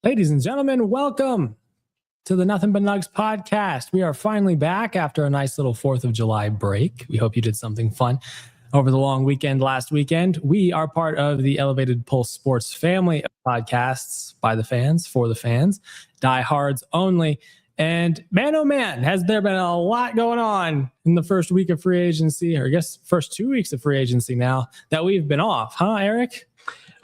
Ladies and gentlemen, welcome to the Nothing But Nugs podcast. We are finally back after a nice little 4th of July break. We hope you did something fun over the long weekend last weekend. We are part of the Elevated Pulse Sports family of podcasts by the fans, for the fans, diehards only. And man, oh man, has there been a lot going on in the first week of free agency, or I guess first 2 weeks of free agency now that we've been off, huh, Eric?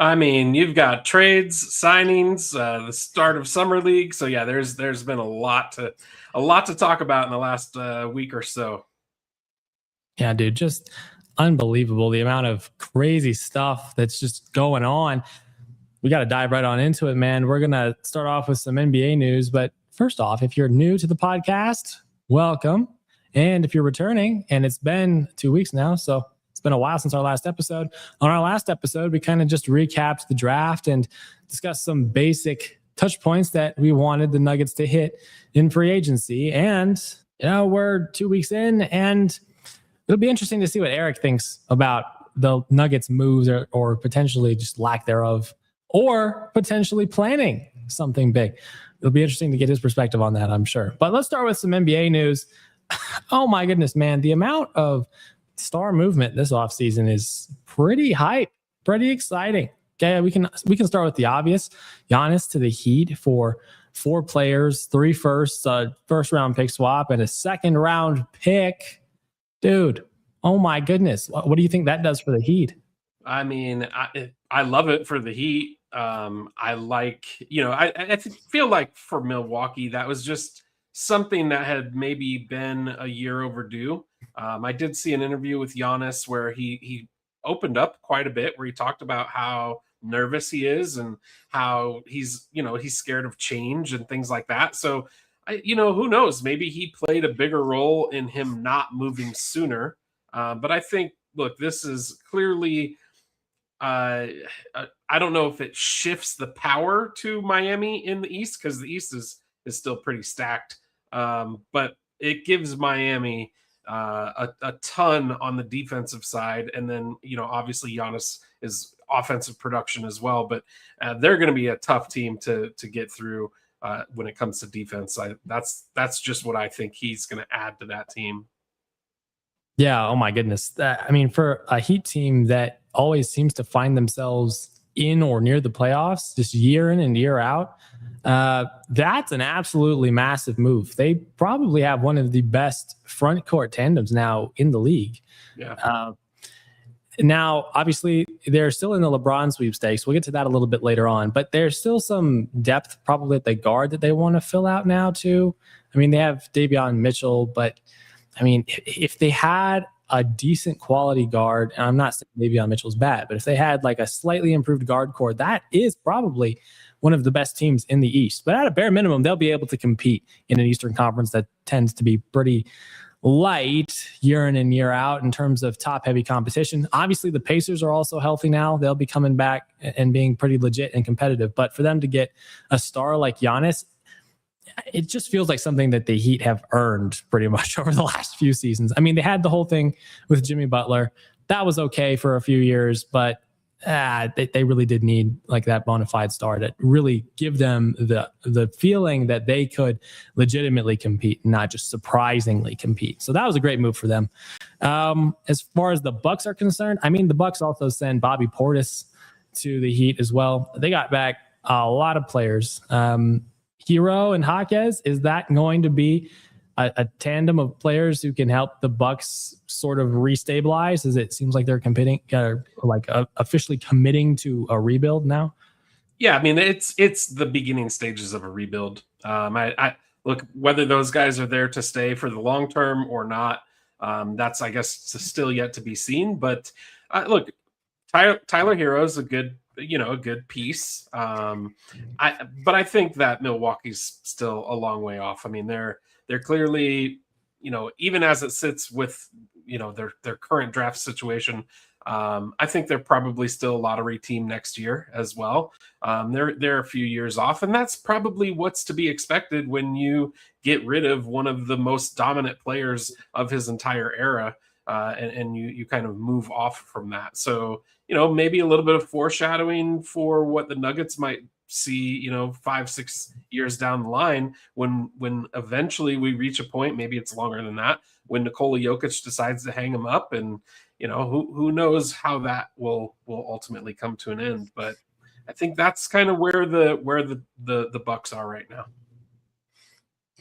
I mean, you've got trades, signings, the start of summer league. So yeah, there's been a lot to talk about in the last week or so. Yeah, dude, just unbelievable the amount of crazy stuff that's just going on. We got to dive right on into it, man. We're going to start off with some NBA news. But first off, if you're new to the podcast, welcome. And if you're returning, and it's been 2 weeks now, so it's been a while since our last episode. On our last episode, we kind of just recapped the draft and discussed some basic touch points that we wanted the Nuggets to hit in free agency. And, we're 2 weeks in, and it'll be interesting to see what Eric thinks about the Nuggets moves or potentially just lack thereof, or potentially planning something big. It'll be interesting to get his perspective on that, I'm sure. But let's start with some NBA news. Oh my goodness, man. The amount of star movement this offseason is pretty hype, pretty exciting. Okay, we can start with the obvious. Giannis to the Heat for 4 players, 3 firsts, a first round pick swap, and a second round pick. Dude, oh my goodness. What do you think that does for the Heat? I mean, I love it for the Heat. I like, I feel like for Milwaukee, that was just something that had maybe been a year overdue. I did see an interview with Giannis where he opened up quite a bit, where he talked about how nervous he is and how he's scared of change and things like that. So, who knows? Maybe he played a bigger role in him not moving sooner. But I think, look, this is clearly, I don't know if it shifts the power to Miami in the East, because the East is still pretty stacked. But it gives Miami a ton on the defensive side. And then, obviously Giannis is offensive production as well, but they're going to be a tough team to get through when it comes to defense. That's just what I think he's going to add to that team. Yeah, oh my goodness. I mean, for a Heat team that always seems to find themselves in or near the playoffs, just year in and year out, that's an absolutely massive move. They probably have one of the best front court tandems now in the league. Yeah. Now, obviously, they're still in the LeBron sweepstakes. We'll get to that a little bit later on, but there's still some depth probably at the guard that they want to fill out now too. I mean, they have Davion Mitchell, but I mean, if they had a decent quality guard, and I'm not saying Davion Mitchell's bad, but if they had like a slightly improved guard core, that is probably one of the best teams in the East. But at a bare minimum, they'll be able to compete in an Eastern Conference that tends to be pretty light year in and year out in terms of top-heavy competition. Obviously, the Pacers are also healthy now. They'll be coming back and being pretty legit and competitive. But for them to get a star like Giannis, it just feels like something that the Heat have earned pretty much over the last few seasons. I mean, they had the whole thing with Jimmy Butler. That was okay for a few years, but they really did need like that bona fide star to really give them the feeling that they could legitimately compete, not just surprisingly compete. So that was a great move for them. As far as the Bucks are concerned, I mean, the Bucks also send Bobby Portis to the Heat as well. They got back a lot of players. Hero and Jaquez, is that going to be a tandem of players who can help the Bucks sort of restabilize, as it seems like they're competing, officially committing to a rebuild now? Yeah, I mean, it's the beginning stages of a rebuild. I look, whether those guys are there to stay for the long term or not, that's, I guess, still yet to be seen. But look, Tyler Hero's a good piece. But I think that Milwaukee's still a long way off. I mean, they're clearly, even as it sits with, their current draft situation, I think they're probably still a lottery team next year as well. They're a few years off, and that's probably what's to be expected when you get rid of one of the most dominant players of his entire era, and you kind of move off from that. So, maybe a little bit of foreshadowing for what the Nuggets might see, 5-6 years down the line when eventually we reach a point, maybe it's longer than that, when Nikola Jokic decides to hang him up, and who knows how that will ultimately come to an end. But I think that's kind of where the Bucks are right now.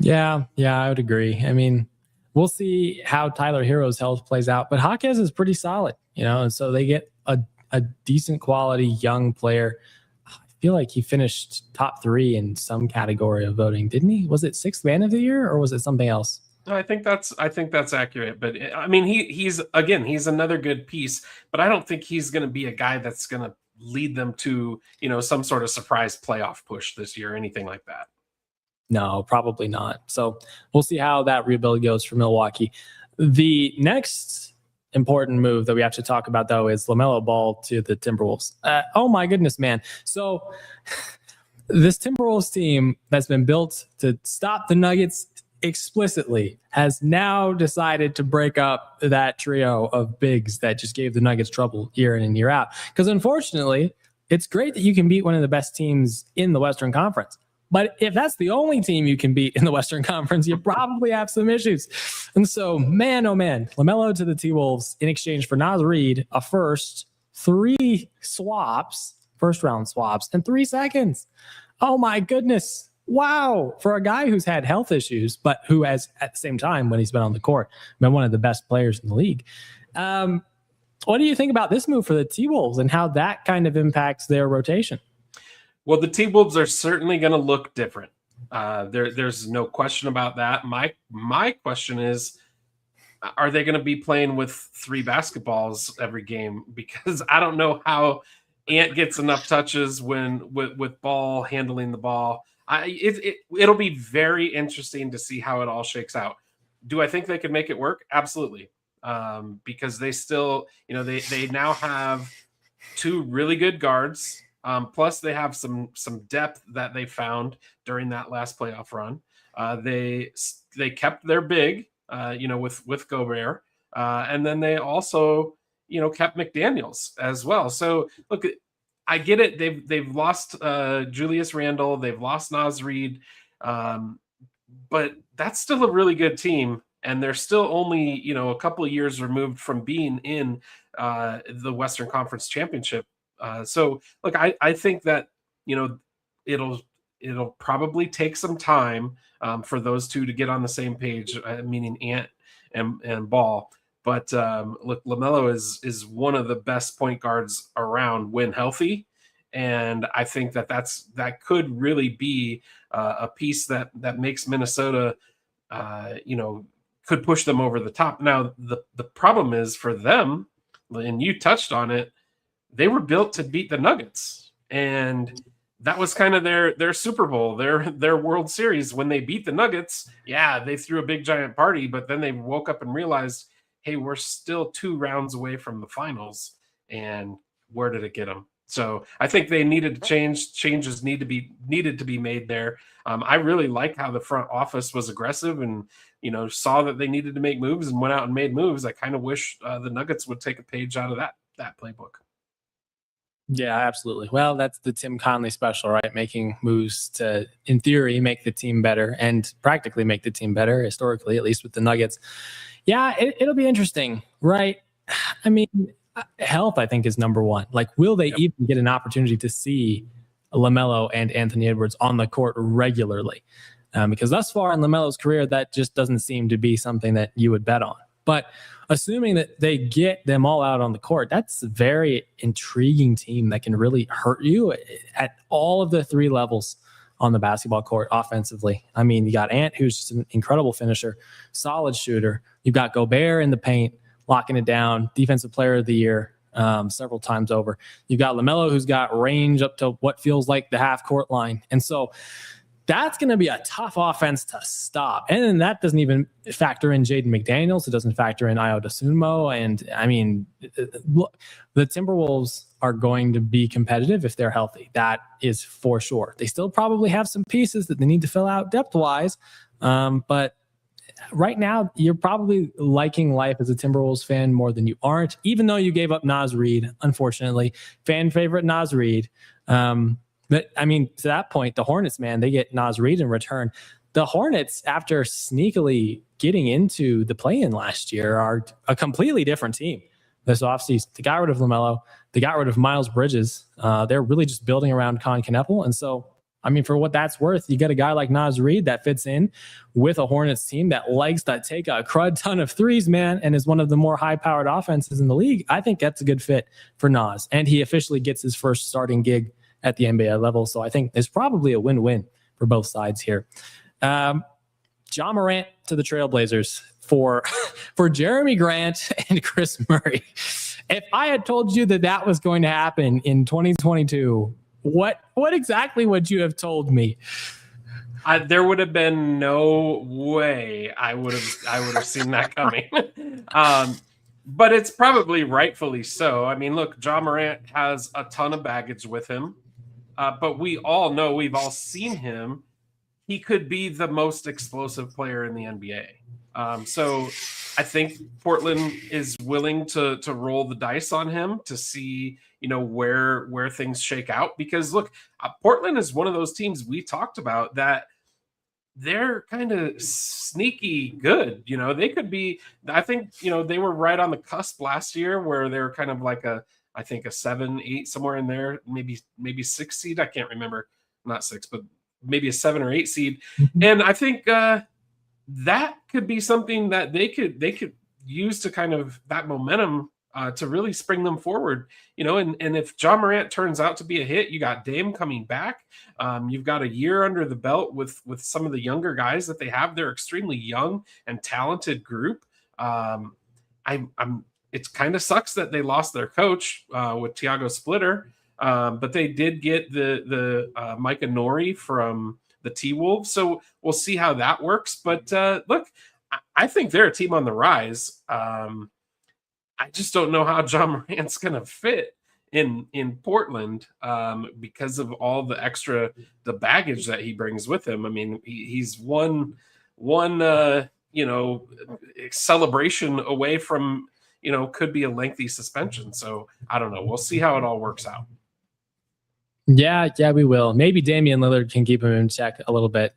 Yeah, I would agree. I mean, we'll see how Tyler Hero's health plays out, but Jaquez is pretty solid, and so they get a decent quality young player. I feel like he finished top 3 in some category of voting, didn't he? Was it 6th man of the year, or was it something else? I think that's accurate. But I mean, he's another good piece, but I don't think he's going to be a guy that's going to lead them to, some sort of surprise playoff push this year or anything like that. No, probably not. So we'll see how that rebuild goes for Milwaukee. The next important move that we have to talk about, though, is LaMelo Ball to the Timberwolves. Oh, my goodness, man. So this Timberwolves team that's been built to stop the Nuggets explicitly has now decided to break up that trio of bigs that just gave the Nuggets trouble year in and year out. Because unfortunately, it's great that you can beat one of the best teams in the Western Conference. But if that's the only team you can beat in the Western Conference, you probably have some issues. And so, man, oh man, LaMelo to the T-Wolves in exchange for Naz Reid, a first, 3 swaps, first-round swaps, and 3 seconds. Oh my goodness. Wow. For a guy who's had health issues, but who has, at the same time, when he's been on the court, been one of the best players in the league. What do you think about this move for the T-Wolves and how that kind of impacts their rotation? Well, the T-Wolves are certainly going to look different. There's no question about that. My question is, are they going to be playing with 3 basketballs every game? Because I don't know how Ant gets enough touches with Ball handling the ball. It'll be very interesting to see how it all shakes out. Do I think they could make it work? Absolutely. Because they still, they now have 2 really good guards. Plus, they have some depth that they found during that last playoff run. They kept their big, with Gobert, and then they also, kept McDaniels as well. So look, I get it. They've lost Julius Randle, they've lost Naz Reid, but that's still a really good team, and they're still only a couple of years removed from being in the Western Conference Championship. So look, I think that, it'll probably take some time for those 2 to get on the same page, meaning Ant and Ball. But look, LaMelo is one of the best point guards around when healthy. And I think that could really be a piece that makes Minnesota, could push them over the top. Now, the problem is for them, and you touched on it, they were built to beat the Nuggets, and that was kind of their Super Bowl, their World Series. When they beat the Nuggets, yeah, they threw a big giant party, but then they woke up and realized, hey, we're still 2 rounds away from the finals, and where did it get them? So I think they needed to change. Changes needed to be made there. I really like how the front office was aggressive and saw that they needed to make moves and went out and made moves. I kind of wish the Nuggets would take a page out of that playbook. Yeah, absolutely. Well, that's the Tim Conley special, right? Making moves to, in theory, make the team better and practically make the team better, historically, at least with the Nuggets. Yeah, it'll be interesting, right? I mean, health, I think, is number one. Like, will they even get an opportunity to see LaMelo and Anthony Edwards on the court regularly? Because thus far in LaMelo's career, that just doesn't seem to be something that you would bet on. But assuming that they get them all out on the court, that's a very intriguing team that can really hurt you at all of the 3 levels on the basketball court offensively. I mean, you got Ant, who's just an incredible finisher, solid shooter. You've got Gobert in the paint, locking it down, defensive player of the year several times over. You've got LaMelo, who's got range up to what feels like the half court line. And so that's going to be a tough offense to stop. And then that doesn't even factor in Jaden McDaniels. It doesn't factor in Ayo Dosunmu. And I mean, look, the Timberwolves are going to be competitive if they're healthy. That is for sure. They still probably have some pieces that they need to fill out depth-wise. But right now, you're probably liking life as a Timberwolves fan more than you aren't, even though you gave up Naz Reid, unfortunately. Fan favorite Naz Reid. But I mean, to that point, the Hornets, man, they get Naz Reid in return. The Hornets, after sneakily getting into the play-in last year, are a completely different team this offseason. They got rid of LaMelo. They got rid of Miles Bridges. They're really just building around Con Kneppel. And so, I mean, for what that's worth, you get a guy like Naz Reid that fits in with a Hornets team that likes to take a crud ton of threes, man, and is one of the more high-powered offenses in the league. I think that's a good fit for Naz. And he officially gets his first starting gig at the NBA level. So I think it's probably a win-win for both sides here. John Morant to the Trailblazers for Jeremy Grant and Chris Murray. If I had told you that was going to happen in 2022, what exactly would you have told me? There would have been no way I would have seen that coming. But it's probably rightfully so. I mean, look, John Morant has a ton of baggage with him, but we all know, we've all seen him. He could be the most explosive player in the NBA. So I think Portland is willing to roll the dice on him to see, where things shake out. Because look, Portland is one of those teams we talked about that they're kind of sneaky good. They could be, I think, they were right on the cusp last year where they're kind of like I think a 7, 8, somewhere in there, maybe 6 seed. I can't remember, not 6, but maybe a 7 or 8 seed. Mm-hmm. And I think that could be something that they could use to kind of that momentum to really spring them forward, and if John Morant turns out to be a hit, you got Dame coming back. You've got a year under the belt with some of the younger guys that they have. They're extremely young and talented group. It kind of sucks that they lost their coach with Tiago Splitter. But they did get the Micah Nori from the T-Wolves. So we'll see how that works. But look, I think they're a team on the rise. I just don't know how John Morant's going to fit in Portland because of all the baggage that he brings with him. I mean, he's one celebration away from, could be a lengthy suspension. So I don't know. We'll see how it all works out. Yeah, we will. Maybe Damian Lillard can keep him in check a little bit,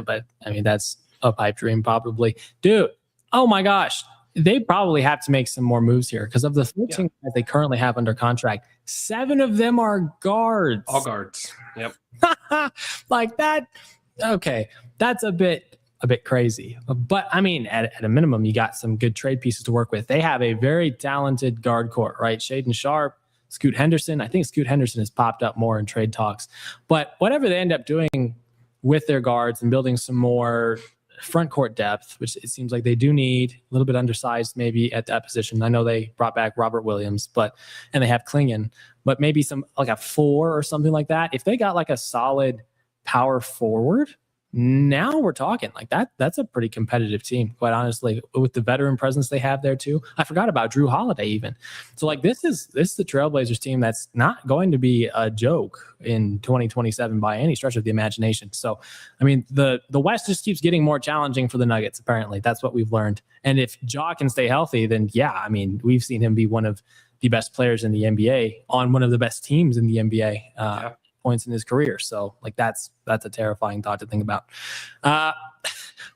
but I mean, that's a pipe dream probably. Dude, oh my gosh. They probably have to make some more moves here because of the 14 that they currently have under contract, 7 of them are guards. All guards. Yep. Like that. Okay. That's a bit crazy. But I mean, at a minimum, you got some good trade pieces to work with. They have a very talented guard court, right? Shaedon Sharpe, Scoot Henderson. I think Scoot Henderson has popped up more in trade talks. But whatever they end up doing with their guards and building some more front court depth, which it seems like they do need, a little bit undersized maybe at that position. I know they brought back Robert Williams, and they have Klingon, but maybe some like a 4 or something like that. If they got like a solid power forward, now we're talking like that. That's a pretty competitive team, quite honestly, with the veteran presence they have there too. I forgot about Drew Holiday even. So like this is the Trailblazers team that's not going to be a joke in 2027 by any stretch of the imagination. So, I mean, the West just keeps getting more challenging for the Nuggets. Apparently, that's what we've learned. And if Ja can stay healthy, then yeah, I mean, we've seen him be one of the best players in the NBA on one of the best teams in the NBA. Points in his career. So like that's a terrifying thought to think about.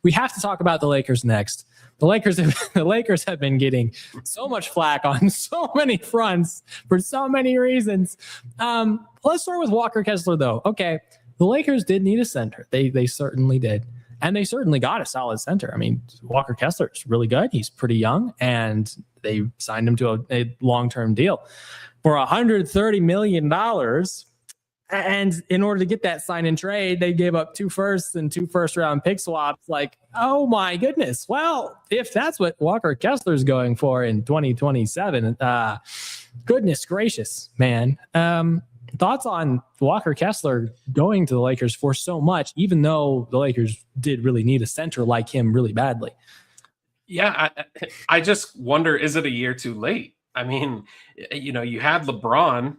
We have to talk about the Lakers next. The Lakers have been getting so much flack on so many fronts for so many reasons. Let's start with Walker Kessler though. Okay, the Lakers did need a center. They certainly did. And they certainly got a solid center. I mean, Walker Kessler is really good. He's pretty young, and they signed him to a long-term deal for $130 million. And in order to get that sign and trade, they gave up 2 firsts and 2 first-round pick swaps. Like, oh my goodness. Well, if that's what Walker Kessler's going for in 2027, goodness gracious, man. Thoughts on Walker Kessler going to the Lakers for so much, even though the Lakers did really need a center like him really badly? Yeah, I just wonder, is it a year too late? I mean, you had LeBron,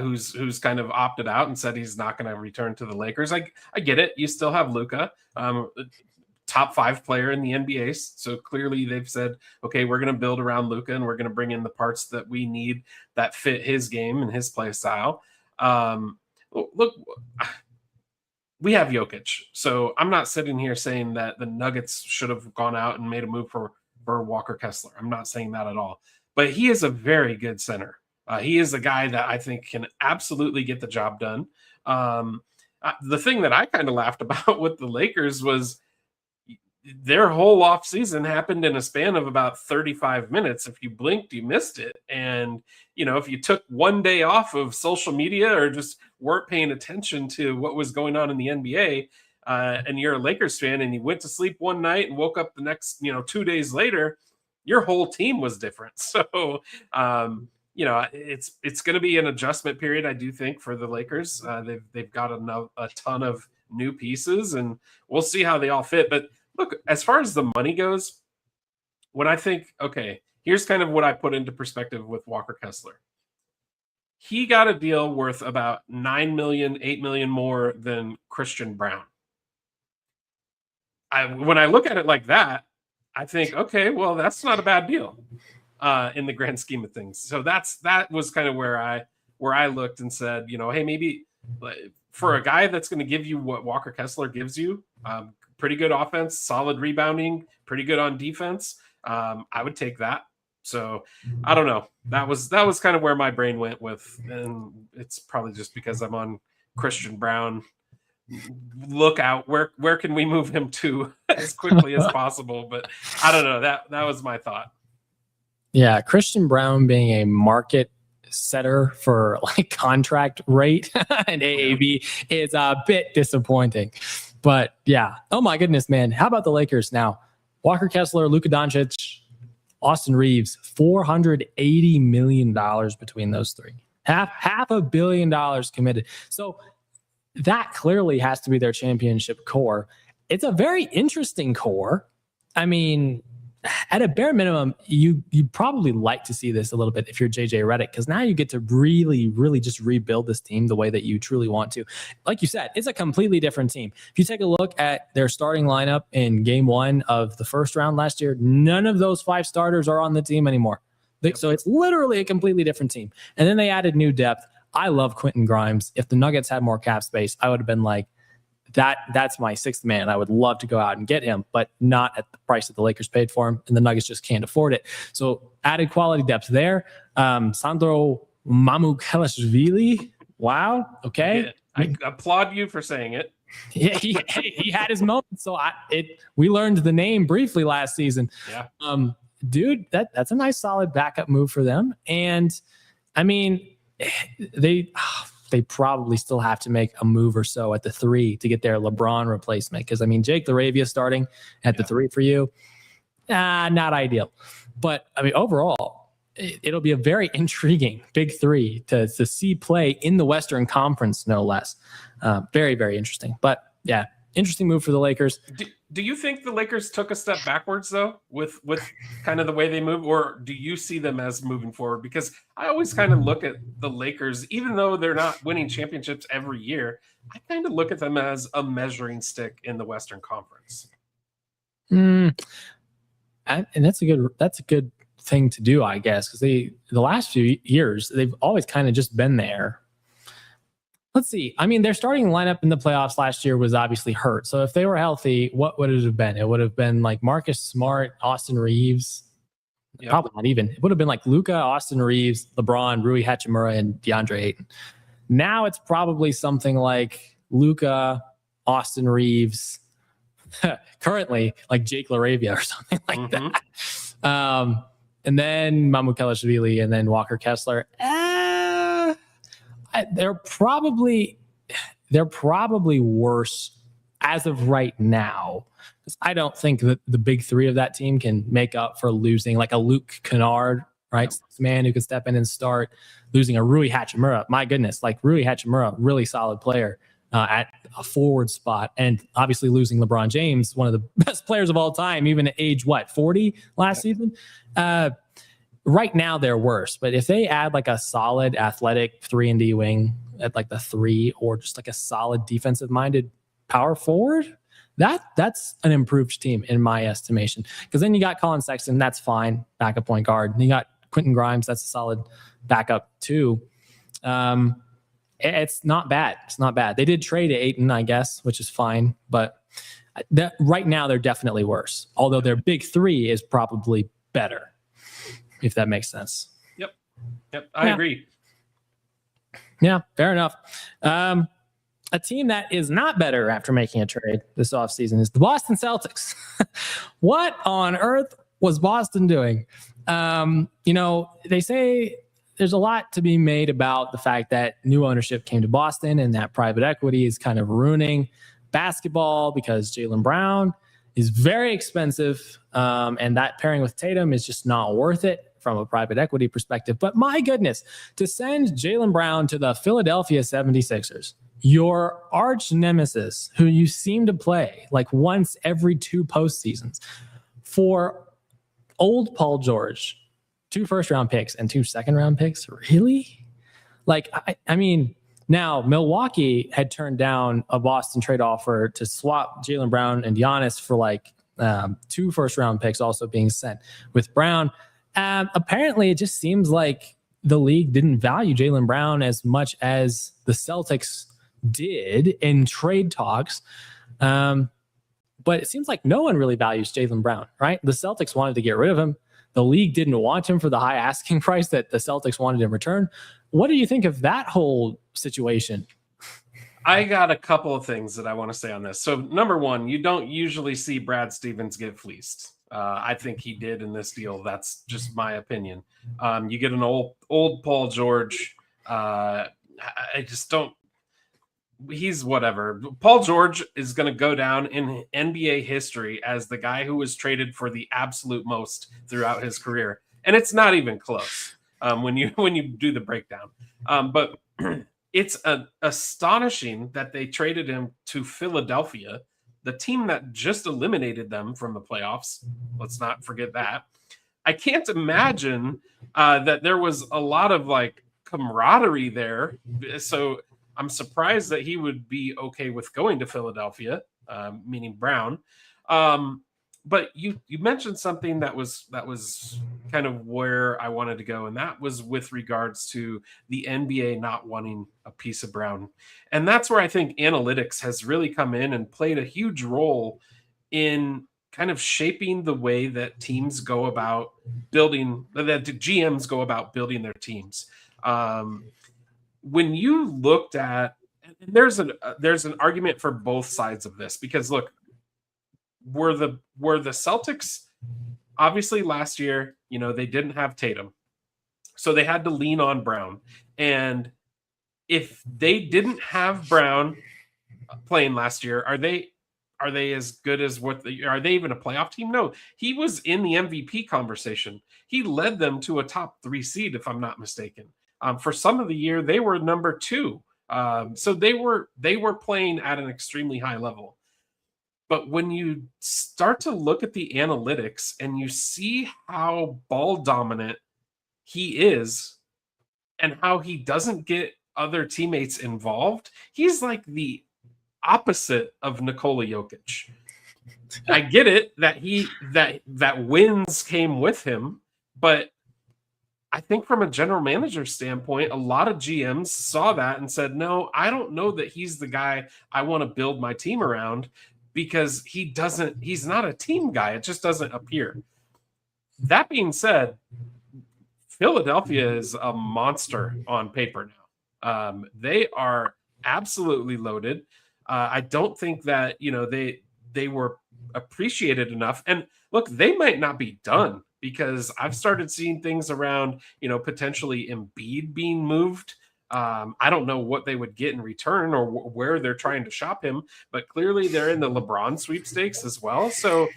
who's kind of opted out and said he's not going to return to the Lakers. I get it. You still have Luka, top 5 player in the NBA. So clearly they've said, okay, we're going to build around Luka and we're going to bring in the parts that we need that fit his game and his play style. look, we have Jokic, so I'm not sitting here saying that the Nuggets should have gone out and made a move for Walker Kessler. I'm not saying that at all. But he is a very good center. He is a guy that I think can absolutely get the job done. The thing that I kind of laughed about with the Lakers was their whole offseason happened in a span of about 35 minutes. If you blinked, you missed it. And, if you took one day off of social media or just weren't paying attention to what was going on in the NBA, and you're a Lakers fan and you went to sleep one night and woke up the next, 2 days later, your whole team was different. So, it's going to be an adjustment period, I do think, for the Lakers. They've got a ton of new pieces, and we'll see how they all fit. But look, as far as the money goes, what I think, okay, here's kind of what I put into perspective with Walker Kessler. He got a deal worth about $9 million, $8 million more than Christian Brown. When I look at it like that, I think, okay, well, that's not a bad deal in the grand scheme of things. So that was kind of where I looked and said, hey, maybe for a guy that's going to give you what Walker Kessler gives you, pretty good offense, solid rebounding, pretty good on defense, I would take that. So I don't know. That was kind of where my brain went with, and it's probably just because I'm on Christian Brown look out. Where can we move him to as quickly as possible? But I don't know. That was my thought. Yeah, Christian Brown being a market setter for like contract rate and AAV is a bit disappointing. But yeah, oh my goodness, man. How about the Lakers now? Walker Kessler, Luka Doncic, Austin Reeves, $480 million between those three. Half $500 million committed. So that clearly has to be their championship core. It's a very interesting core. I mean, at a bare minimum, you probably like to see this a little bit if you're JJ Redick, because now you get to really, really just rebuild this team the way that you truly want to. Like you said, it's a completely different team. If you take a look at their starting lineup in game one of the first round last year, none of those 5 starters are on the team anymore. So it's literally a completely different team. And then they added new depth. I love Quentin Grimes. If the Nuggets had more cap space, I would have been like, that's my 6th man. I would love to go out and get him, but not at the price that the Lakers paid for him, and the Nuggets just can't afford it. So added quality depth there. Sandro Mamukelashvili. Wow. Okay. Yeah, I applaud you for saying it. Yeah, he had his moment. So we learned the name briefly last season. Yeah. Dude, that's a nice solid backup move for them. And I mean, they probably still have to make a move or so at the 3 to get their LeBron replacement. Because, I mean, Jake LaRavia starting at the 3 for you, not ideal. But, I mean, overall, it'll be a very intriguing big 3 to see play in the Western Conference, no less. Very, very interesting. But, yeah, interesting move for the Lakers. Do you think the Lakers took a step backwards, though, with kind of the way they move, or do you see them as moving forward? Because I always kind of look at the Lakers, even though they're not winning championships every year, I kind of look at them as a measuring stick in the Western Conference. And that's a good thing to do, I guess, because the last few years, they've always kind of just been there. Let's see. I mean, their starting lineup in the playoffs last year was obviously hurt. So if they were healthy, what would it have been? It would have been like Marcus Smart, Austin Reeves. Yep. Probably not even. It would have been like Luka, Austin Reeves, LeBron, Rui Hachimura, and DeAndre Ayton. Now it's probably something like Luka, Austin Reeves, currently like Jake LaRavia or something like that. And then Mamukelashvili and then Walker Kessler. They're probably worse as of right now. I don't think that the big 3 of that team can make up for losing like a Luke Kennard, right? Yep. Man who could step in and start, losing a Rui Hachimura. My goodness, like Rui Hachimura, really solid player at a forward spot. And obviously losing LeBron James, one of the best players of all time, even at age, 40 last season? Right now they're worse, but if they add like a solid athletic 3-and-D wing at like the 3, or just like a solid defensive minded power forward, that's an improved team in my estimation. Because then you got Colin Sexton, that's fine, backup point guard. And you got Quentin Grimes, that's a solid backup too. It's not bad. It's not bad. They did trade Ayton, I guess, which is fine. But right now, they're definitely worse. Although their big three is probably better, if that makes sense. Yep. I agree. Yeah, fair enough. A team that is not better after making a trade this offseason is the Boston Celtics. What on earth was Boston doing? They say there's a lot to be made about the fact that new ownership came to Boston and that private equity is kind of ruining basketball because Jaylen Brown is very expensive. And that pairing with Tatum is just not worth it from a private equity perspective. But my goodness, to send Jaylen Brown to the Philadelphia 76ers, your arch nemesis, who you seem to play like once every 2 postseasons, for old Paul George, 2 first-round picks and 2 second-round picks? Really? Like, I mean, now Milwaukee had turned down a Boston trade offer to swap Jaylen Brown and Giannis for like 2 first-round picks also being sent with Brown. Apparently, it just seems like the league didn't value Jaylen Brown as much as the Celtics did in trade talks. But it seems like no one really values Jaylen Brown, right? The Celtics wanted to get rid of him. The league didn't want him for the high asking price that the Celtics wanted in return. What do you think of that whole situation? I got a couple of things that I want to say on this. So, number one, you don't usually see Brad Stevens get fleeced. I think he did in this deal. That's just my opinion. You get an old Paul George. I just don't. He's whatever. Paul George is going to go down in NBA history as the guy who was traded for the absolute most throughout his career, and it's not even close when you do the breakdown. But it's astonishing that they traded him to Philadelphia, the team that just eliminated them from the playoffs. Let's not forget that. I can't imagine that there was a lot of like camaraderie there. So I'm surprised that he would be okay with going to Philadelphia, meaning Brown. But you mentioned something that was kind of where I wanted to go, and that was with regards to the NBA not wanting a piece of Brown. And that's where I think analytics has really come in and played a huge role in kind of shaping the way that teams go about building, that GMs go about building their teams. When you looked at, and there's an argument for both sides of this, because look, were the Celtics obviously last year, they didn't have Tatum, so they had to lean on Brown. And if they didn't have Brown playing last year, are they as good as are they even a playoff team? No, he was in the MVP conversation. He led them to a top 3 seed, if I'm not mistaken. For some of the year, they were number 2. So they were playing at an extremely high level. But when you start to look at the analytics and you see how ball dominant he is and how he doesn't get other teammates involved, he's like the opposite of Nikola Jokic. I get it that wins came with him, but I think from a general manager standpoint, a lot of GMs saw that and said, no, I don't know that he's the guy I want to build my team around, because he's not a team guy. It just doesn't appear. That being said, Philadelphia is a monster on paper now. They are absolutely loaded. I don't think that, they were appreciated enough. And look, they might not be done, because I've started seeing things around, potentially Embiid being moved. I don't know what they would get in return or where they're trying to shop him, but clearly they're in the LeBron sweepstakes as well. So,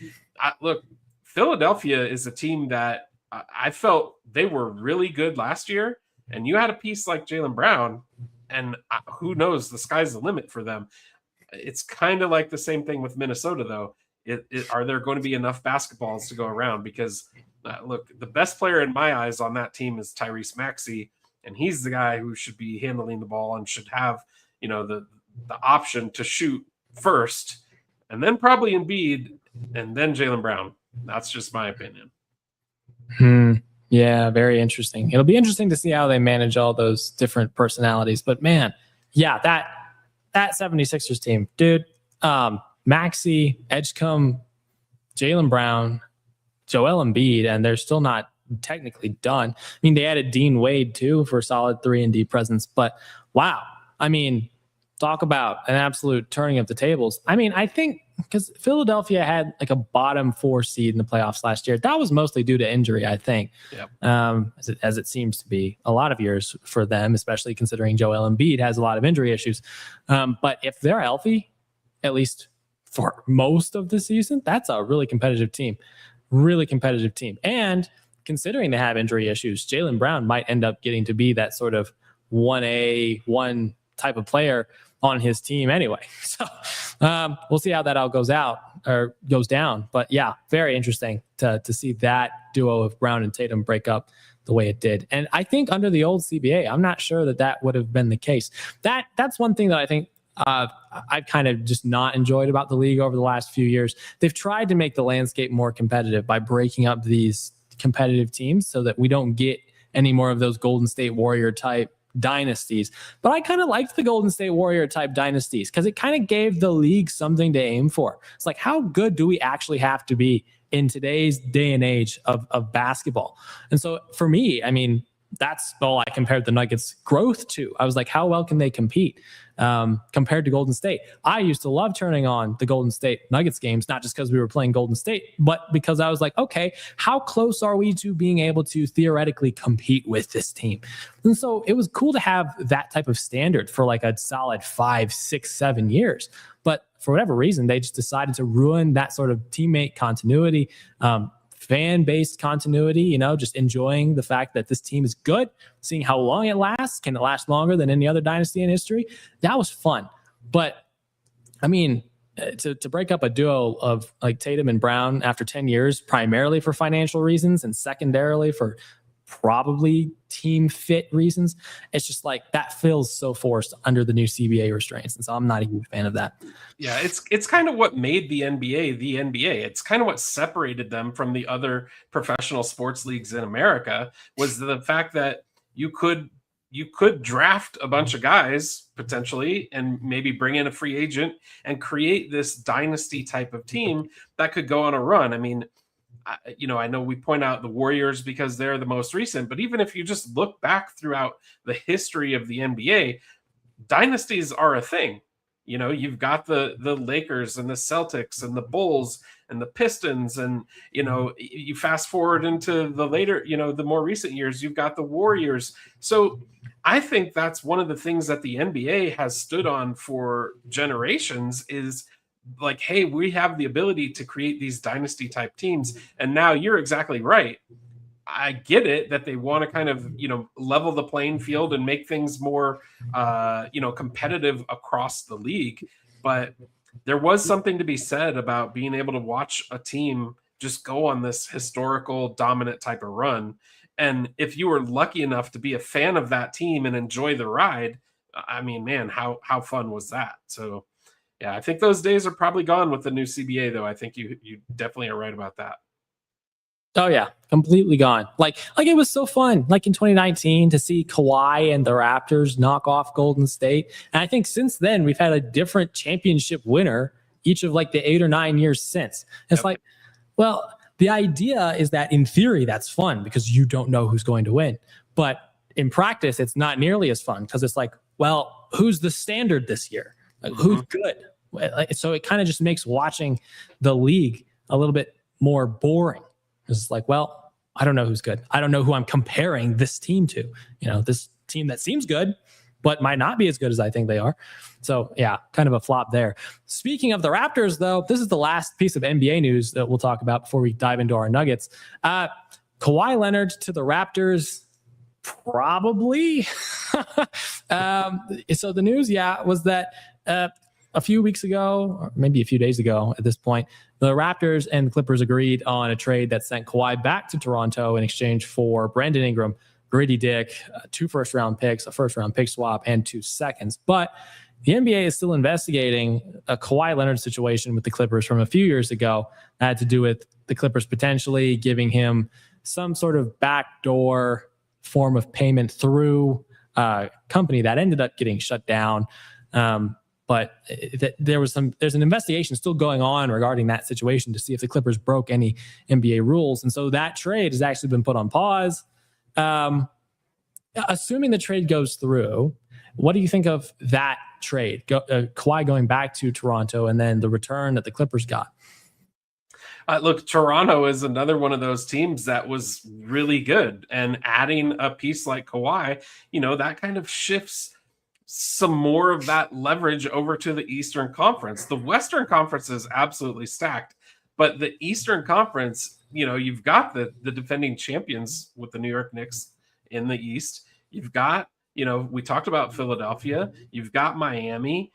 look, Philadelphia is a team that I felt they were really good last year, and you had a piece like Jaylen Brown, and who knows, the sky's the limit for them. It's kind of like the same thing with Minnesota, though. Are there going to be enough basketballs to go around? Because, look, the best player in my eyes on that team is Tyrese Maxey. And he's the guy who should be handling the ball and should have, the option to shoot first, and then probably Embiid, and then Jaylen Brown. That's just my opinion. Yeah, very interesting. It'll be interesting to see how they manage all those different personalities. But man, yeah, that 76ers team, dude, Maxey, Edgecombe, Jaylen Brown, Joel Embiid, and they're still not technically done. I mean, they added Dean Wade too for a solid 3-and-D presence, but wow. I mean, talk about an absolute turning of the tables. I mean, I think because Philadelphia had like a bottom 4 seed in the playoffs last year, that was mostly due to injury, I think. Yep. As it seems to be a lot of years for them, especially considering Joel Embiid has a lot of injury issues. But if they're healthy, at least for most of the season, that's a really competitive team. Really competitive team. And considering they have injury issues, Jaylen Brown might end up getting to be that sort of 1A, one type of player on his team anyway. So we'll see how that all goes down. But yeah, very interesting to see that duo of Brown and Tatum break up the way it did. And I think under the old CBA, I'm not sure that would have been the case. That's one thing that I think I've kind of just not enjoyed about the league over the last few years. They've tried to make the landscape more competitive by breaking up these competitive teams so that we don't get any more of those Golden State Warrior type dynasties. But I kind of liked the Golden State Warrior type dynasties because it kind of gave the league something to aim for. It's like, how good do we actually have to be in today's day and age of basketball? And so for me, I mean, that's all I compared the Nuggets' growth to. I was like, how well can they compete compared to Golden State? I used to love turning on the Golden State Nuggets games, not just because we were playing Golden State, but because I was like, okay, how close are we to being able to theoretically compete with this team? And so it was cool to have that type of standard for like a solid 5, 6, 7 years. But for whatever reason, they just decided to ruin that sort of teammate continuity, fan-based continuity, just enjoying the fact that this team is good, seeing how long it lasts. Can it last longer than any other dynasty in history? That was fun. But I mean, to break up a duo of like Tatum and Brown after 10 years, primarily for financial reasons and secondarily for probably team fit reasons, it's just like that feels so forced under the new CBA restraints. And so I'm not a huge fan of that. Yeah, it's kind of what made the NBA the NBA. It's kind of what separated them from the other professional sports leagues in America was the fact that you could draft a bunch of guys potentially and maybe bring in a free agent and create this dynasty type of team that could go on a run. I mean, I know we point out the Warriors because they're the most recent, but even if you just look back throughout the history of the NBA, dynasties are a thing. You've got the Lakers and the Celtics and the Bulls and the Pistons. And, you fast forward into the later, the more recent years, you've got the Warriors. So I think that's one of the things that the NBA has stood on for generations is like, hey, we have the ability to create these dynasty type teams. And now you're exactly right. I get it that they want to kind of, level the playing field and make things more, competitive across the league. But there was something to be said about being able to watch a team just go on this historical dominant type of run. And if you were lucky enough to be a fan of that team and enjoy the ride, I mean, man, how fun was that? So, yeah, I think those days are probably gone with the new CBA, though. I think you definitely are right about that. Oh yeah, completely gone. Like it was so fun, like in 2019, to see Kawhi and the Raptors knock off Golden State. And I think since then we've had a different championship winner each of like the 8 or 9 years since. It's like, well, the idea is that in theory that's fun because you don't know who's going to win, but in practice it's not nearly as fun because it's like, well, who's the standard this year? Like, who's good? So it kind of just makes watching the league a little bit more boring. It's like, well, I don't know who's good. I don't know who I'm comparing this team to. This team that seems good, but might not be as good as I think they are. So yeah, kind of a flop there. Speaking of the Raptors, though, this is the last piece of NBA news that we'll talk about before we dive into our Nuggets. Kawhi Leonard to the Raptors, probably. So the news, was that a few weeks ago, or maybe a few days ago at this point, the Raptors and the Clippers agreed on a trade that sent Kawhi back to Toronto in exchange for Brandon Ingram, Grady Dick, 2 first-round picks, a first-round pick swap, and 2 seconds. But the NBA is still investigating a Kawhi Leonard situation with the Clippers from a few years ago that had to do with the Clippers potentially giving him some sort of backdoor form of payment through company that ended up getting shut down. But there's an investigation still going on regarding that situation to see if the Clippers broke any NBA rules. And so that trade has actually been put on pause. Assuming the trade goes through, what do you think of that trade? Kawhi going back to Toronto and then the return that the Clippers got? Look, Toronto is another one of those teams that was really good. And adding a piece like Kawhi, that kind of shifts some more of that leverage over to the Eastern Conference. The Western Conference is absolutely stacked, but the Eastern Conference, you've got the defending champions with the New York Knicks in the East. You've got, we talked about Philadelphia. You've got Miami.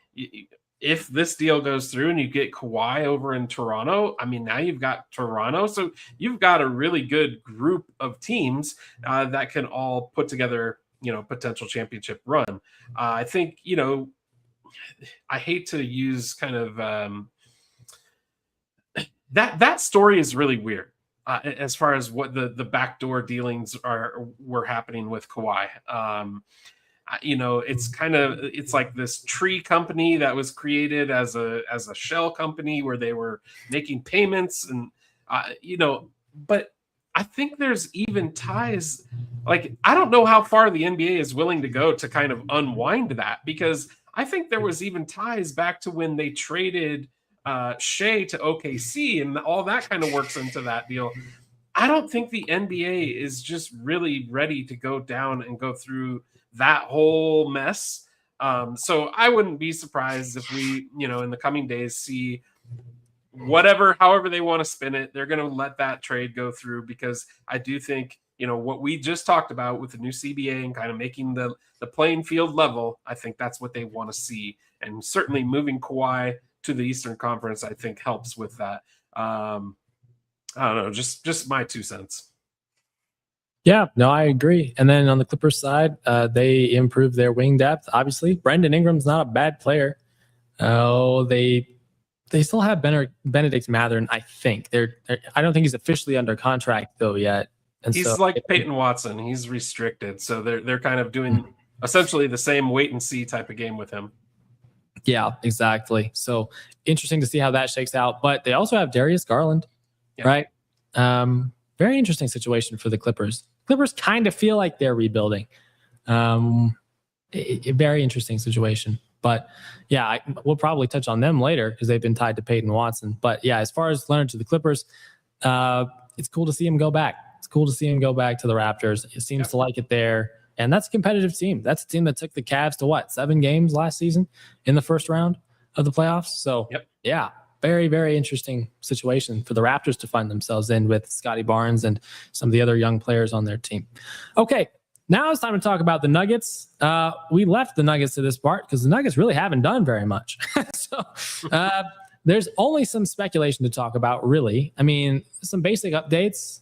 If this deal goes through and you get Kawhi over in Toronto, now you've got Toronto. So you've got a really good group of teams that can all put together potential championship run. I think, I hate to use kind of that story is really weird as far as what the backdoor dealings were happening with Kawhi. It's like this tree company that was created as a shell company where they were making payments and, but I think there's even ties. Like, I don't know how far the NBA is willing to go to kind of unwind that, because I think there was even ties back to when they traded Shea to OKC and all that kind of works into that deal. I don't think the NBA is just really ready to go down and go through that whole mess. So I wouldn't be surprised if we, in the coming days see however they want to spin it, they're going to let that trade go through, because I do think, what we just talked about with the new CBA and kind of making the playing field level, I think that's what they want to see. And certainly moving Kawhi to the Eastern Conference, I think helps with that. I don't know, just my 2 cents. Yeah, no, I agree. And then on the Clippers side, they improved their wing depth. Obviously, Brandon Ingram's not a bad player. They still have Benedict Mathurin, I think. I don't think he's officially under contract though yet. And he's like Peyton Watson. He's restricted. So they're kind of doing essentially the same wait and see type of game with him. Yeah, exactly. So interesting to see how that shakes out. But they also have Darius Garland, right? Very interesting situation for the Clippers. Clippers kind of feel like they're rebuilding. A very interesting situation. But yeah, we'll probably touch on them later because they've been tied to Peyton Watson. But yeah, as far as Leonard to the Clippers, it's cool to see him go back. It's cool to see him go back to the Raptors. It seems to like it there. And that's a competitive team. That's a team that took the Cavs to 7 games last season in the first round of the playoffs. So yeah, very, very interesting situation for the Raptors to find themselves in with Scotty Barnes and some of the other young players on their team. Okay. Now it's time to talk about the Nuggets. We left the Nuggets to this part because the Nuggets really haven't done very much. So there's only some speculation to talk about, really. Some basic updates.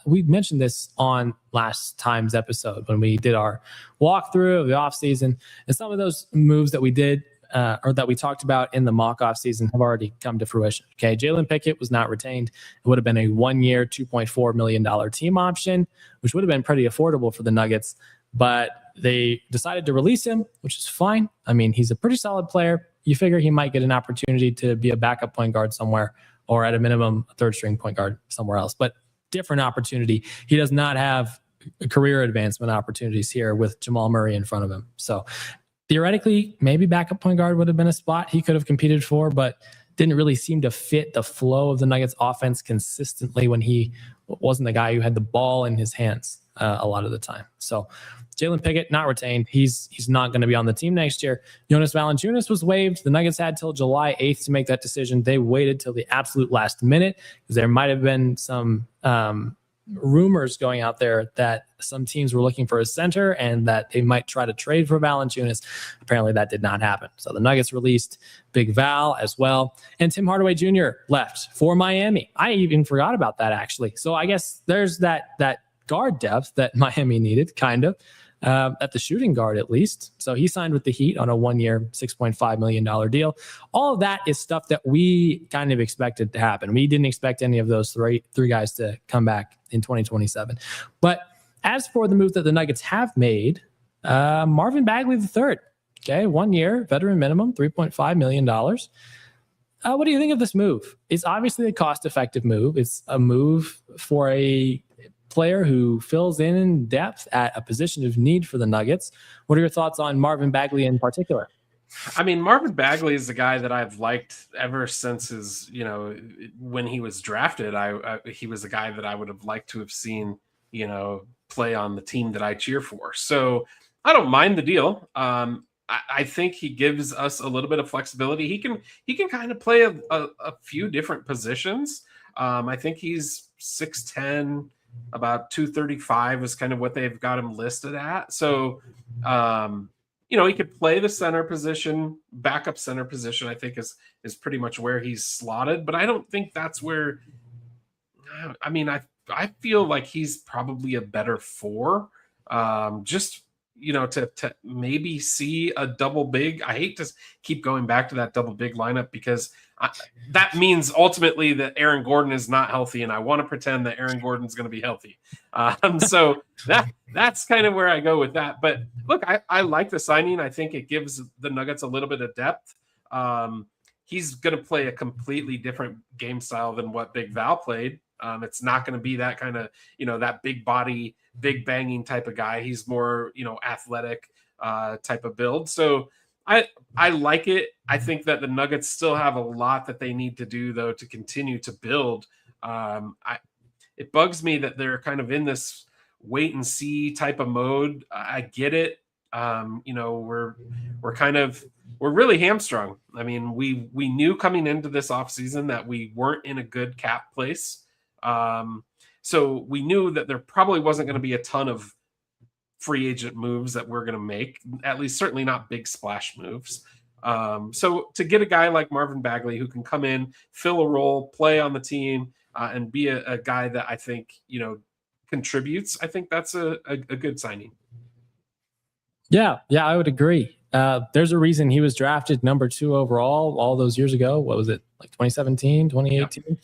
We mentioned this on last time's episode when we did our walkthrough of the offseason. And some of those moves that we did or that we talked about in the mock offseason have already come to fruition. Okay, Jalen Pickett was not retained. It would have been a 1-year, $2.4 million team option, which would have been pretty affordable for the Nuggets. But they decided to release him, which is fine. He's a pretty solid player. You figure he might get an opportunity to be a backup point guard somewhere, or at a minimum, a third-string point guard somewhere else. But different opportunity. He does not have career advancement opportunities here with Jamal Murray in front of him. So theoretically, maybe backup point guard would have been a spot he could have competed for, but didn't really seem to fit the flow of the Nuggets offense consistently when he wasn't the guy who had the ball in his hands a lot of the time. So Jalen Pickett, not retained. He's not going to be on the team next year. Jonas Valanciunas was waived. The Nuggets had till July 8th to make that decision. They waited till the absolute last minute because there might have been some rumors going out there that some teams were looking for a center and that they might try to trade for Valanciunas. Apparently that did not happen. So the Nuggets released Big Val as well. And Tim Hardaway Jr. left for Miami. I even forgot about that, actually. So I guess there's that guard depth that Miami needed, kind of, at the shooting guard at least. So he signed with the Heat on a 1-year, $6.5 million deal. All of that is stuff that we kind of expected to happen. We didn't expect any of those three guys to come back in 2027. But as for the move that the Nuggets have made, Marvin Bagley III. Okay, 1 year, veteran minimum, $3.5 million. What do you think of this move? It's obviously a cost-effective move. It's a move for a player who fills in depth at a position of need for the Nuggets. What are your thoughts on Marvin Bagley in particular? I mean, Marvin Bagley is the guy that I've liked ever since his, when he was drafted. He was the guy that I would have liked to have seen, play on the team that I cheer for. So I don't mind the deal. I think he gives us a little bit of flexibility. He can kind of play a few different positions. I think he's 6'10", about 235 is kind of what they've got him listed at. So, he could play the center position, backup center position, I think is pretty much where he's slotted. But I don't think that's where, I feel like he's probably a better 4. Just, to maybe see a double big. I hate to keep going back to that double big lineup because that means ultimately that Aaron Gordon is not healthy, and I want to pretend that Aaron Gordon's going to be healthy. So that's kind of where I go with that. But look, I like the signing. I think it gives the Nuggets a little bit of depth. He's going to play a completely different game style than what Big Val played. It's not going to be that kind of, that big body, big banging type of guy. He's more, athletic type of build. So I like it. I think that the Nuggets still have a lot that they need to do, though, to continue to build. It bugs me that they're kind of in this wait and see type of mode. I get it. We're really hamstrung. I mean, we knew coming into this offseason that we weren't in a good cap place. So we knew that there probably wasn't going to be a ton of free agent moves that we're going to make, at least certainly not big splash moves. So to get a guy like Marvin Bagley who can come in, fill a role, play on the team, and be a guy that I think, contributes, I think that's a good signing. Yeah, I would agree. There's a reason he was drafted number 2 overall all those years ago. What was it, like 2017, 2018? Yeah.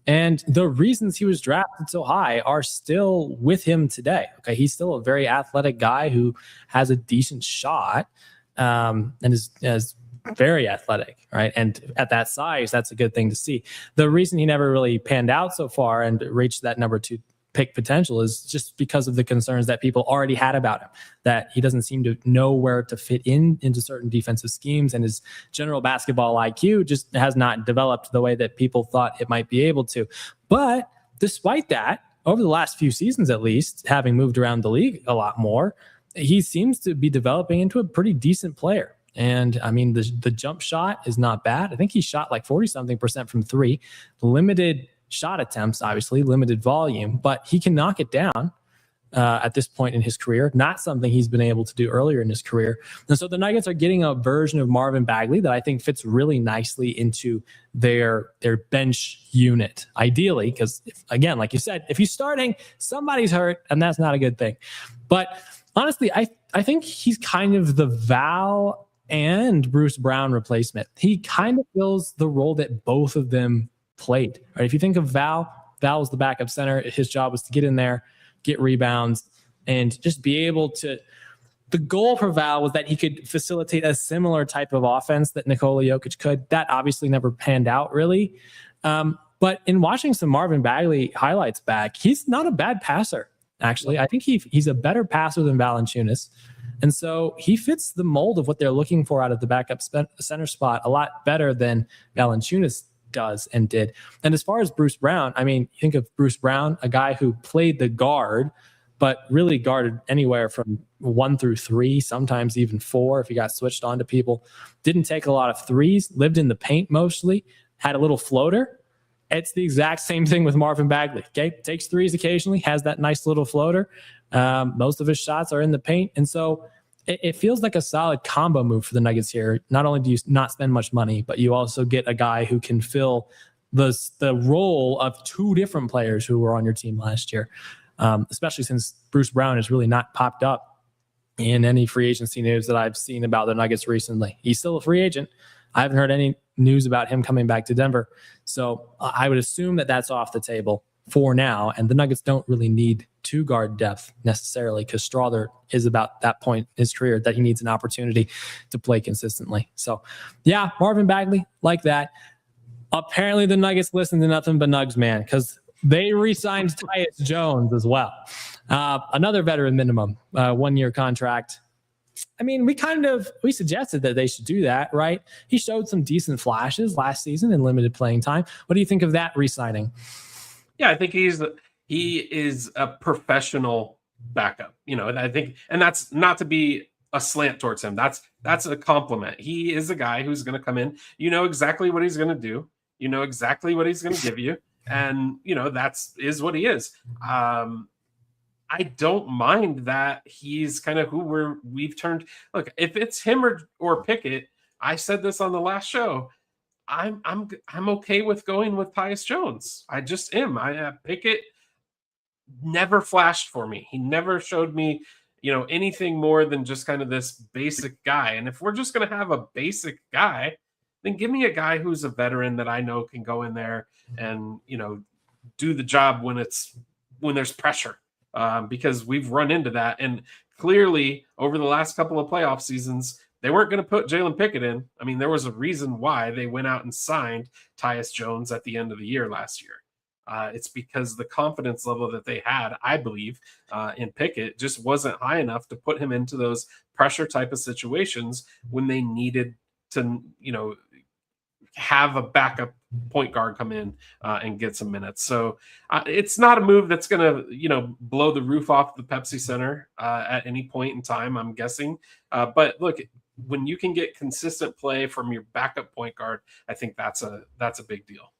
And the reasons he was drafted so high are still with him today. Okay, he's still a very athletic guy who has a decent shot and is very athletic, right? And at that size, that's a good thing to see. The reason he never really panned out so far and reached that number 2 pick potential is just because of the concerns that people already had about him, that he doesn't seem to know where to fit into certain defensive schemes, and his general basketball IQ just has not developed the way that people thought it might be able to. But despite that, over the last few seasons, at least, having moved around the league a lot more, he seems to be developing into a pretty decent player. And I mean, the jump shot is not bad. I think he shot like 40-something% from 3, limited shot attempts, obviously limited volume, but he can knock it down at this point in his career. Not something he's been able to do earlier in his career. And so the Nuggets are getting a version of Marvin Bagley that I think fits really nicely into their bench unit, ideally, because again, like you said, if he's starting, somebody's hurt, and that's not a good thing. But honestly, I think he's kind of the Val and Bruce Brown replacement. He kind of fills the role that both of them played, right? If you think of Val was the backup center. His job was to get in there, get rebounds, and just be able to. The goal for Val was that he could facilitate a similar type of offense that Nikola Jokic could. That obviously never panned out really. But in watching some Marvin Bagley highlights back, he's not a bad passer, actually. I think he's a better passer than Valanciunas. And so he fits the mold of what they're looking for out of the backup center spot a lot better than Valanciunas does and did. And as far as Bruce Brown, I mean, think of Bruce Brown, a guy who played the guard, but really guarded anywhere from 1 through 3, sometimes even 4 if he got switched on to people. Didn't take a lot of threes, lived in the paint mostly, had a little floater. It's the exact same thing with Marvin Bagley. Okay, takes threes occasionally, has that nice little floater. Most of his shots are in the paint. And so it feels like a solid combo move for the Nuggets here. Not only do you not spend much money, but you also get a guy who can fill the role of 2 different players who were on your team last year, especially since Bruce Brown has really not popped up in any free agency news that I've seen about the Nuggets recently. He's still a free agent. I haven't heard any news about him coming back to Denver. So I would assume that that's off the table. for now. And the Nuggets don't really need two guard depth necessarily, because Strawther is about that point in his career that he needs an opportunity to play consistently. So yeah, Marvin Bagley, like that. Apparently the Nuggets listen to nothing but Nugs, man, because they re-signed Tyus Jones as well. Another veteran minimum, 1-year contract. I mean, we suggested that they should do that, right? He showed some decent flashes last season in limited playing time. What do you think of that re-signing? Yeah, I think he is a professional backup, and I think, and that's not to be a slant towards him. That's a compliment. He is a guy who's going to come in. You know exactly what he's going to do. You know exactly what he's going to give you, and that's what he is. I don't mind that he's kind of who we've turned. Look, if it's him or Pickett, I said this on the last show. I'm okay with going with Tyus Jones. I just am. Pickett never flashed for me. He never showed me, anything more than just kind of this basic guy. And if we're just going to have a basic guy, then give me a guy who's a veteran that I know can go in there and do the job when there's pressure. Because we've run into that. And clearly, over the last couple of playoff seasons, they weren't going to put Jalen Pickett in. I mean, there was a reason why they went out and signed Tyus Jones at the end of the year last year. It's because the confidence level that they had, I believe, in Pickett just wasn't high enough to put him into those pressure type of situations when they needed to, have a backup point guard come in and get some minutes. So it's not a move that's going to, blow the roof off the Pepsi Center at any point in time, I'm guessing. But look, when you can get consistent play from your backup point guard, I think that's a big deal.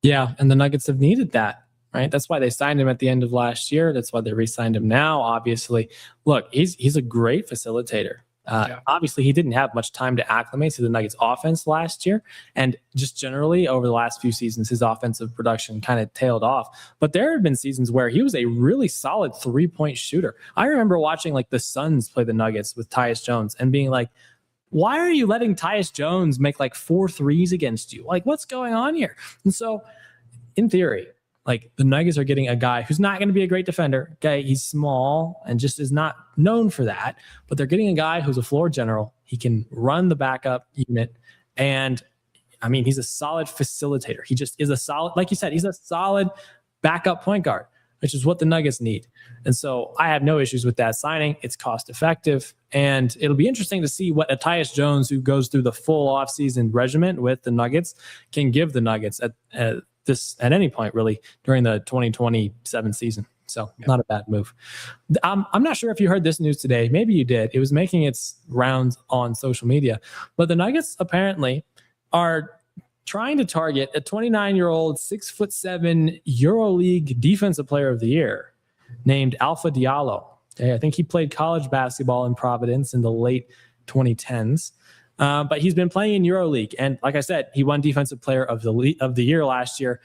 Yeah, and the Nuggets have needed that, right? That's why they signed him at the end of last year. That's why they re-signed him now, obviously. Look, he's a great facilitator. Obviously, he didn't have much time to acclimate to the Nuggets offense last year. And just generally over the last few seasons, his offensive production kind of tailed off. But there have been seasons where he was a really solid 3-point shooter. I remember watching the Suns play the Nuggets with Tyus Jones and being like, why are you letting Tyus Jones make 4 threes against you? What's going on here? And so in theory, the Nuggets are getting a guy who's not going to be a great defender. Okay, he's small and just is not known for that. But they're getting a guy who's a floor general. He can run the backup unit, and I mean, he's a solid facilitator. He just is a solid, like you said, he's a solid backup point guard, which is what the Nuggets need. And so I have no issues with that signing. It's cost effective, and it'll be interesting to see what a Tyus Jones, who goes through the full offseason regimen with the Nuggets, can give the Nuggets at any point really during the 2027 season. So not a bad move. I'm not sure if you heard this news today. Maybe you did. It was making its rounds on social media, but the Nuggets apparently are trying to target a 29-year-old, 6'7" EuroLeague Defensive Player of the Year named Alpha Diallo. Okay, I think he played college basketball in Providence in the late 2010s. But he's been playing in EuroLeague, and like I said, he won Defensive Player of the Year last year.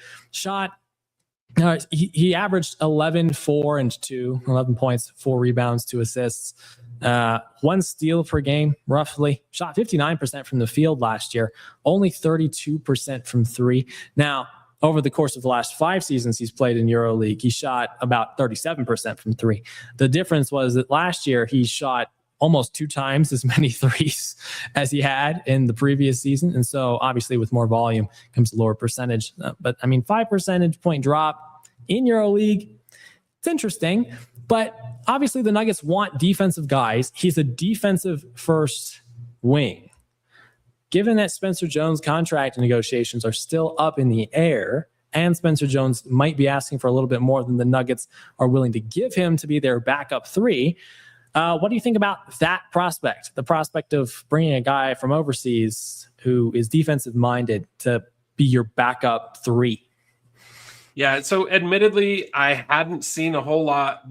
He averaged 11 points, 4 rebounds, 2 assists, 1 steal per game, roughly. Shot 59% from the field last year, only 32% from 3. Now, over the course of the last 5 seasons he's played in EuroLeague, he shot about 37% from 3. The difference was that last year he shot almost 2 times as many threes as he had in the previous season. And so obviously with more volume comes lower percentage. But I mean, 5 percentage point drop in EuroLeague, it's interesting. But obviously the Nuggets want defensive guys. He's a defensive first wing. Given that Spencer Jones' contract negotiations are still up in the air, and Spencer Jones might be asking for a little bit more than the Nuggets are willing to give him to be their backup 3, what do you think about that prospect? The prospect of bringing a guy from overseas who is defensive minded to be your backup 3? Yeah, so admittedly, I hadn't seen a whole lot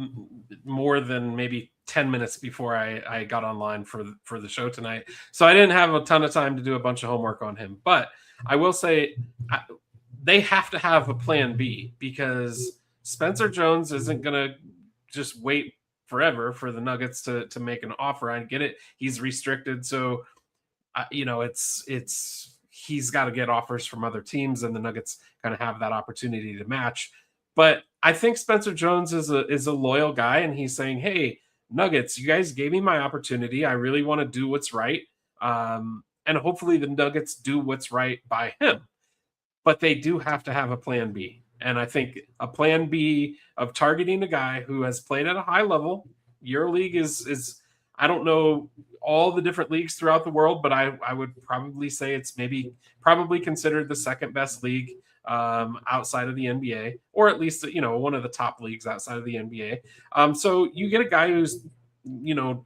more than maybe 10 minutes before I got online for the show tonight. So I didn't have a ton of time to do a bunch of homework on him. But I will say they have to have a plan B, because Spencer Jones isn't going to just wait forever for the Nuggets to make an offer. I get it. He's restricted. So, he's got to get offers from other teams, and the Nuggets kind of have that opportunity to match. But I think Spencer Jones is a loyal guy, and he's saying, "Hey, Nuggets, you guys gave me my opportunity. I really want to do what's right, and hopefully the Nuggets do what's right by him." But they do have to have a plan B. And I think a plan B of targeting a guy who has played at a high level. EuroLeague is I don't know all the different leagues throughout the world, but I would probably say it's probably considered the second best league outside of the NBA, or at least one of the top leagues outside of the NBA. So you get a guy who's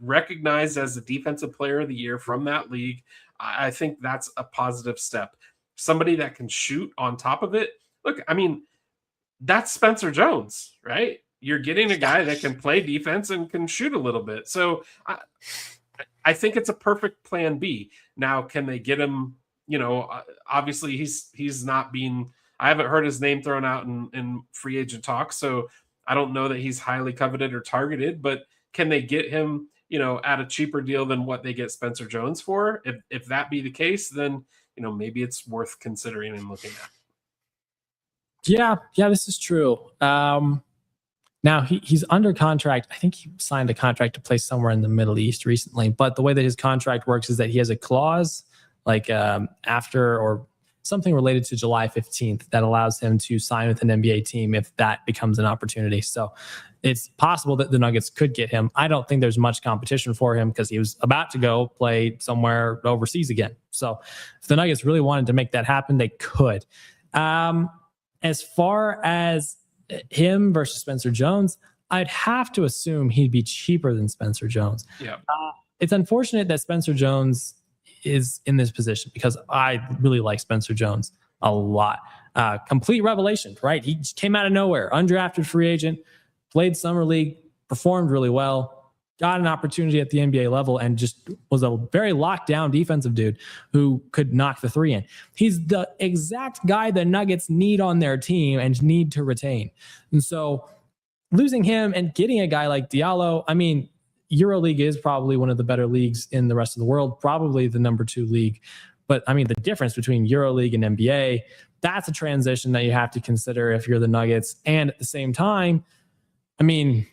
recognized as the defensive player of the year from that league. I think that's a positive step. Somebody that can shoot on top of it. Look, I mean, that's Spencer Jones, right? You're getting a guy that can play defense and can shoot a little bit. So I think it's a perfect plan B. Now, can they get him? Obviously he's not being. I haven't heard his name thrown out in free agent talk, so I don't know that he's highly coveted or targeted. But can they get him, at a cheaper deal than what they get Spencer Jones for? If that be the case, then maybe it's worth considering and looking at. Yeah, this is true. Now he's under contract. I think he signed a contract to play somewhere in the Middle East recently. But the way that his contract works is that he has a clause like after or something related to July 15th that allows him to sign with an NBA team if that becomes an opportunity. So it's possible that the Nuggets could get him. I don't think there's much competition for him because he was about to go play somewhere overseas again. So if the Nuggets really wanted to make that happen, they could. As far as him versus Spencer Jones, I'd have to assume he'd be cheaper than Spencer Jones. Yeah. It's unfortunate that Spencer Jones is in this position because I really like Spencer Jones a lot. Complete revelation, right? He came out of nowhere, undrafted free agent, played summer league, performed really well, got an opportunity at the NBA level, and just was a very locked down defensive dude who could knock the three in. He's the exact guy the Nuggets need on their team and need to retain. And so losing him and getting a guy like Diallo, I mean, EuroLeague is probably one of the better leagues in the rest of the world, probably the number 2 league. But I mean, the difference between EuroLeague and NBA, that's a transition that you have to consider if you're the Nuggets. And at the same time, I mean,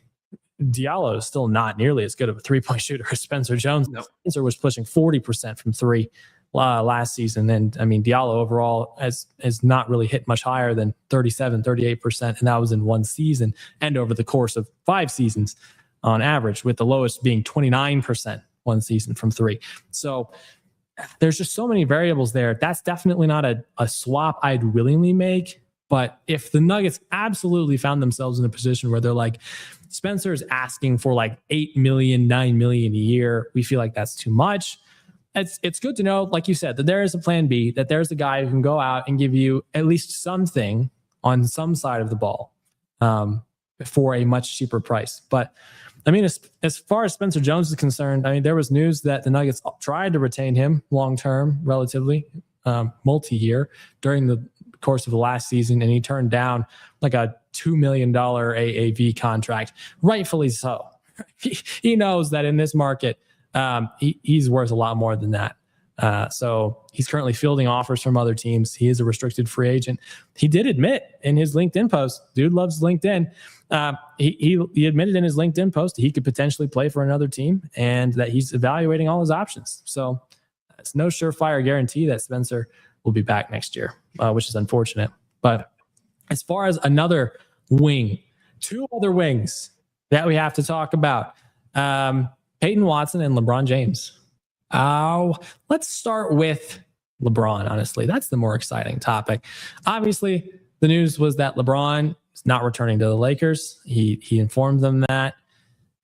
Diallo is still not nearly as good of a three-point shooter as Spencer Jones. Nope. Spencer was pushing 40% from three last season. And I mean, Diallo overall has not really hit much higher than 37, 38%. And that was in one season and over the course of 5 seasons on average, with the lowest being 29% one season from three. So there's just so many variables there. That's definitely not a swap I'd willingly make. But if the Nuggets absolutely found themselves in a position where they're like, Spencer's asking for like $8 million, $9 million a year, we feel like that's too much. It's good to know, like you said, that there is a plan B, that there's a guy who can go out and give you at least something on some side of the ball for a much cheaper price. But I mean, as far as Spencer Jones is concerned, I mean, there was news that the Nuggets tried to retain him long-term, relatively multi-year during the course of the last season, and he turned down like a $2 million AAV contract, rightfully so. He knows that in this market, he's worth a lot more than that. So he's currently fielding offers from other teams. He is a restricted free agent. He did admit in his LinkedIn post, dude loves LinkedIn. He admitted in his LinkedIn post he could potentially play for another team and that he's evaluating all his options. So it's no surefire guarantee that Spencer will be back next year, which is unfortunate. But as far as another wing, 2 other wings that we have to talk about, Peyton Watson and LeBron James. Let's start with LeBron, honestly. That's the more exciting topic. Obviously, the news was that LeBron is not returning to the Lakers. He informed them that.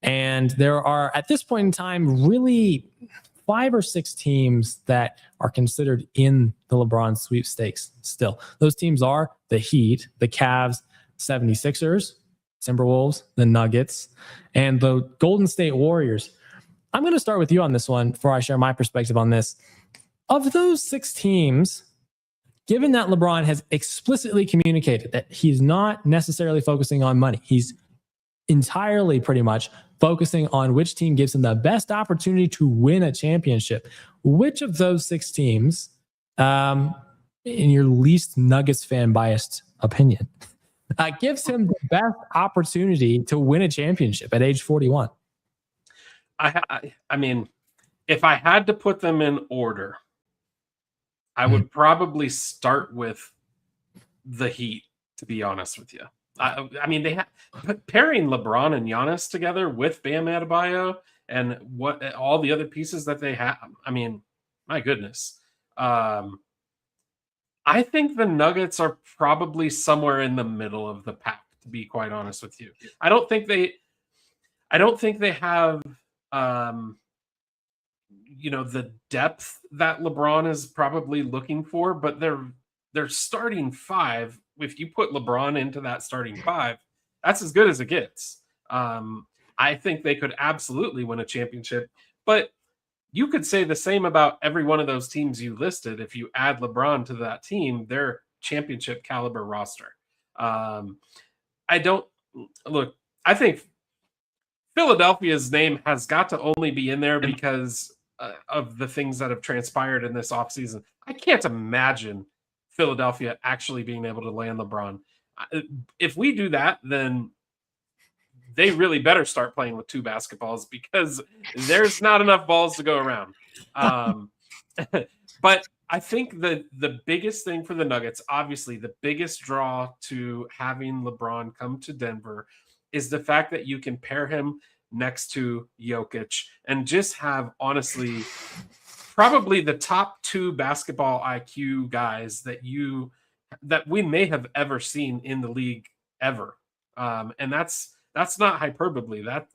And there are, at this point in time, really 5 or 6 teams that are considered in the LeBron sweepstakes still. Those teams are the Heat, the Cavs, 76ers, Timberwolves, the Nuggets, and the Golden State Warriors. I'm going to start with you on this one before I share my perspective on this. Of those 6 teams, given that LeBron has explicitly communicated that he's not necessarily focusing on money, he's entirely pretty much focusing on which team gives him the best opportunity to win a championship. Which of those 6 teams In your least Nuggets fan biased opinion, gives him the best opportunity to win a championship at age 41? I mean, if I had to put them in order, I would probably start with the Heat, to be honest with you. I mean, they have pairing LeBron and Giannis together with Bam Adebayo and what all the other pieces that they have. I mean, my goodness. I think the Nuggets are probably somewhere in the middle of the pack, to be quite honest with you. I don't think they have the depth that LeBron is probably looking for, but they're starting five. If you put LeBron into that starting five, that's as good as it gets. I think they could absolutely win a championship, but you could say the same about every one of those teams you listed. If you add LeBron to that team, they're championship caliber roster. I think Philadelphia's name has got to only be in there because of the things that have transpired in this offseason. I can't imagine Philadelphia actually being able to land LeBron. If we do that, then they really better start playing with two basketballs because there's not enough balls to go around. But I think the biggest thing for the Nuggets, obviously the biggest draw to having LeBron come to Denver, is the fact that you can pair him next to Jokic and just have, honestly, probably the top two basketball IQ guys that we may have ever seen in the league ever. And that's not hyperbole. That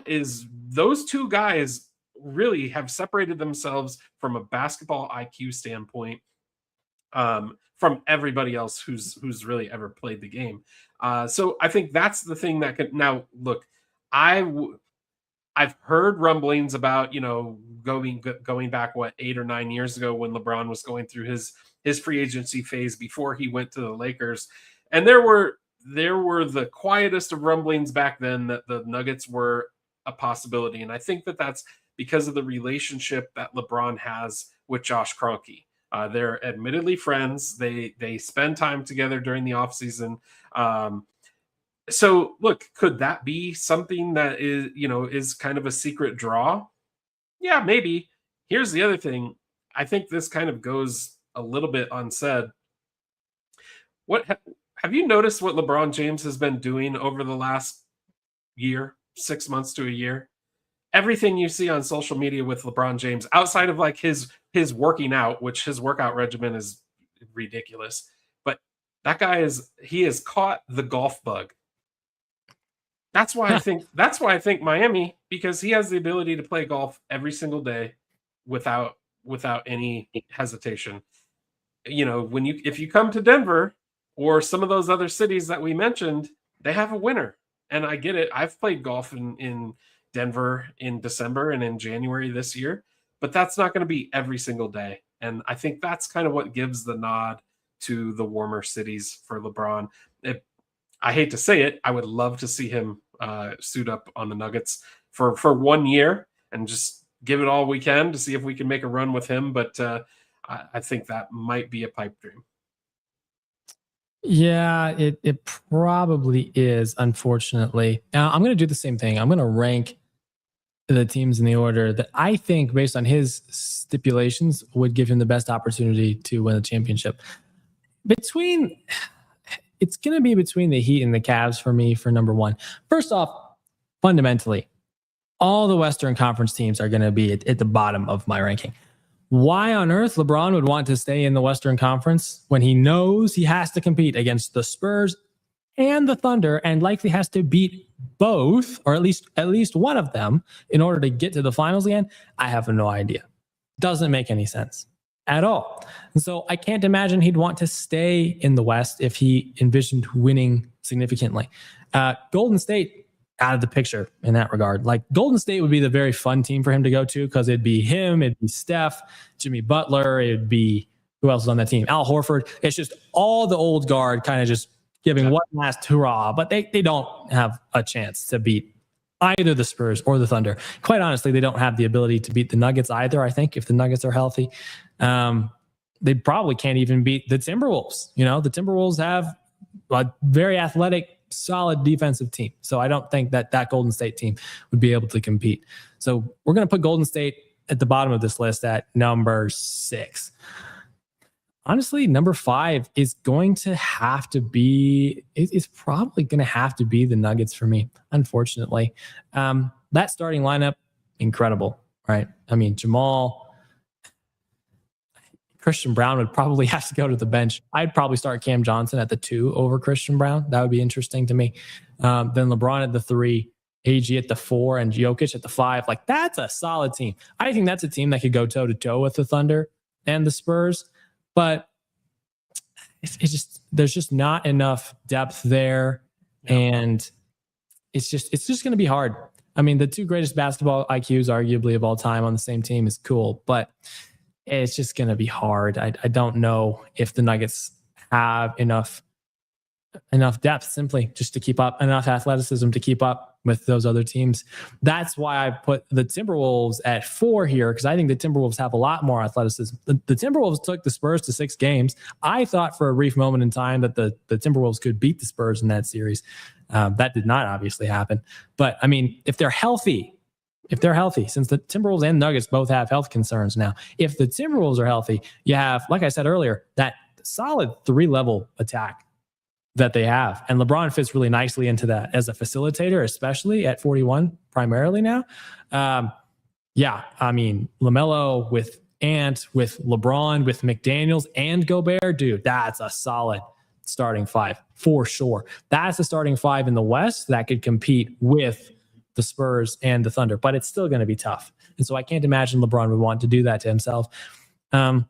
is those two guys really have separated themselves from a basketball IQ standpoint from everybody else who's really ever played the game. So I think that's the thing that could now look. I've heard rumblings about going back 8 or 9 years ago when LeBron was going through his free agency phase before he went to the Lakers. And there were the quietest of rumblings back then that the Nuggets were a possibility. And I think that that's because of the relationship that LeBron has with Josh Kroenke. They're admittedly friends. They spend time together during the offseason. So look, could that be something that is kind of a secret draw? Yeah, maybe. Here's the other thing. I think this kind of goes a little bit unsaid. Have you noticed what LeBron James has been doing over the last year, 6 months to a year? Everything you see on social media with LeBron James, outside of like his working out, which his workout regimen is ridiculous, but that guy he has caught the golf bug. That's why I think Miami, because he has the ability to play golf every single day without any hesitation. If you come to Denver or some of those other cities that we mentioned, they have a winner. And I get it. I've played golf in Denver in December and in January this year, but that's not going to be every single day. And I think that's kind of what gives the nod to the warmer cities for LeBron. I hate to say it, I would love to see him suit up on the Nuggets for 1 year and just give it all we can to see if we can make a run with him. But I think that might be a pipe dream. Yeah, it probably is, unfortunately. Now, I'm going to do the same thing. I'm going to rank the teams in the order that I think, based on his stipulations, would give him the best opportunity to win a championship. It's going to be between the Heat and the Cavs for me for number one. First off, fundamentally, all the Western Conference teams are going to be at the bottom of my ranking. Why on earth LeBron would want to stay in the Western Conference when he knows he has to compete against the Spurs and the Thunder and likely has to beat both, or at least one of them, in order to get to the finals again? I have no idea. Doesn't make any sense at all. And so I can't imagine he'd want to stay in the West if he envisioned winning significantly. Golden State, out of the picture in that regard. Like, Golden State would be the very fun team for him to go to because it'd be him, it'd be Steph, Jimmy Butler, it'd be, who else is on that team? Al Horford. It's just all the old guard kind of just giving one last hurrah, but they don't have a chance to beat either the Spurs or the Thunder. Quite honestly, they don't have the ability to beat the Nuggets either. I think if the Nuggets are healthy, they probably can't even beat the Timberwolves. You know, the Timberwolves have a very athletic, solid defensive team. So I don't think that Golden State team would be able to compete. So we're going to put Golden State at the bottom of this list at number 6. Honestly, number 5 is going to have to be, it's probably going to have to be the Nuggets for me, unfortunately. That starting lineup, incredible, right? I mean, Jamal, Christian Brown would probably have to go to the bench. I'd probably start Cam Johnson at the 2 over Christian Brown. That would be interesting to me. Then LeBron at the 3, AG at the 4, and Jokic at the 5. Like, that's a solid team. I think that's a team that could go toe-to-toe with the Thunder and the Spurs. But it's just, there's just not enough depth there, and it's just going to be hard. I mean, the 2 greatest basketball IQs, arguably of all time, on the same team is cool, but it's just going to be hard. I don't know if the Nuggets have enough depth simply just to keep up, enough athleticism to keep up with those other teams. That's why I put the Timberwolves at 4 here, because I think the Timberwolves have a lot more athleticism. The Timberwolves took the Spurs to 6 games. I thought for a brief moment in time that the Timberwolves could beat the Spurs in that series. That did not obviously happen. But I mean, if they're healthy, since the Timberwolves and Nuggets both have health concerns now, if the Timberwolves are healthy, you have, like I said earlier, that solid 3-level attack that they have. And LeBron fits really nicely into that as a facilitator, especially at 41 primarily now. I mean, LaMelo with Ant, with LeBron, with McDaniels and Gobert, dude, that's a solid starting 5 for sure. That's a starting 5 in the West that could compete with the Spurs and the Thunder, but it's still going to be tough. And so I can't imagine LeBron would want to do that to himself. Now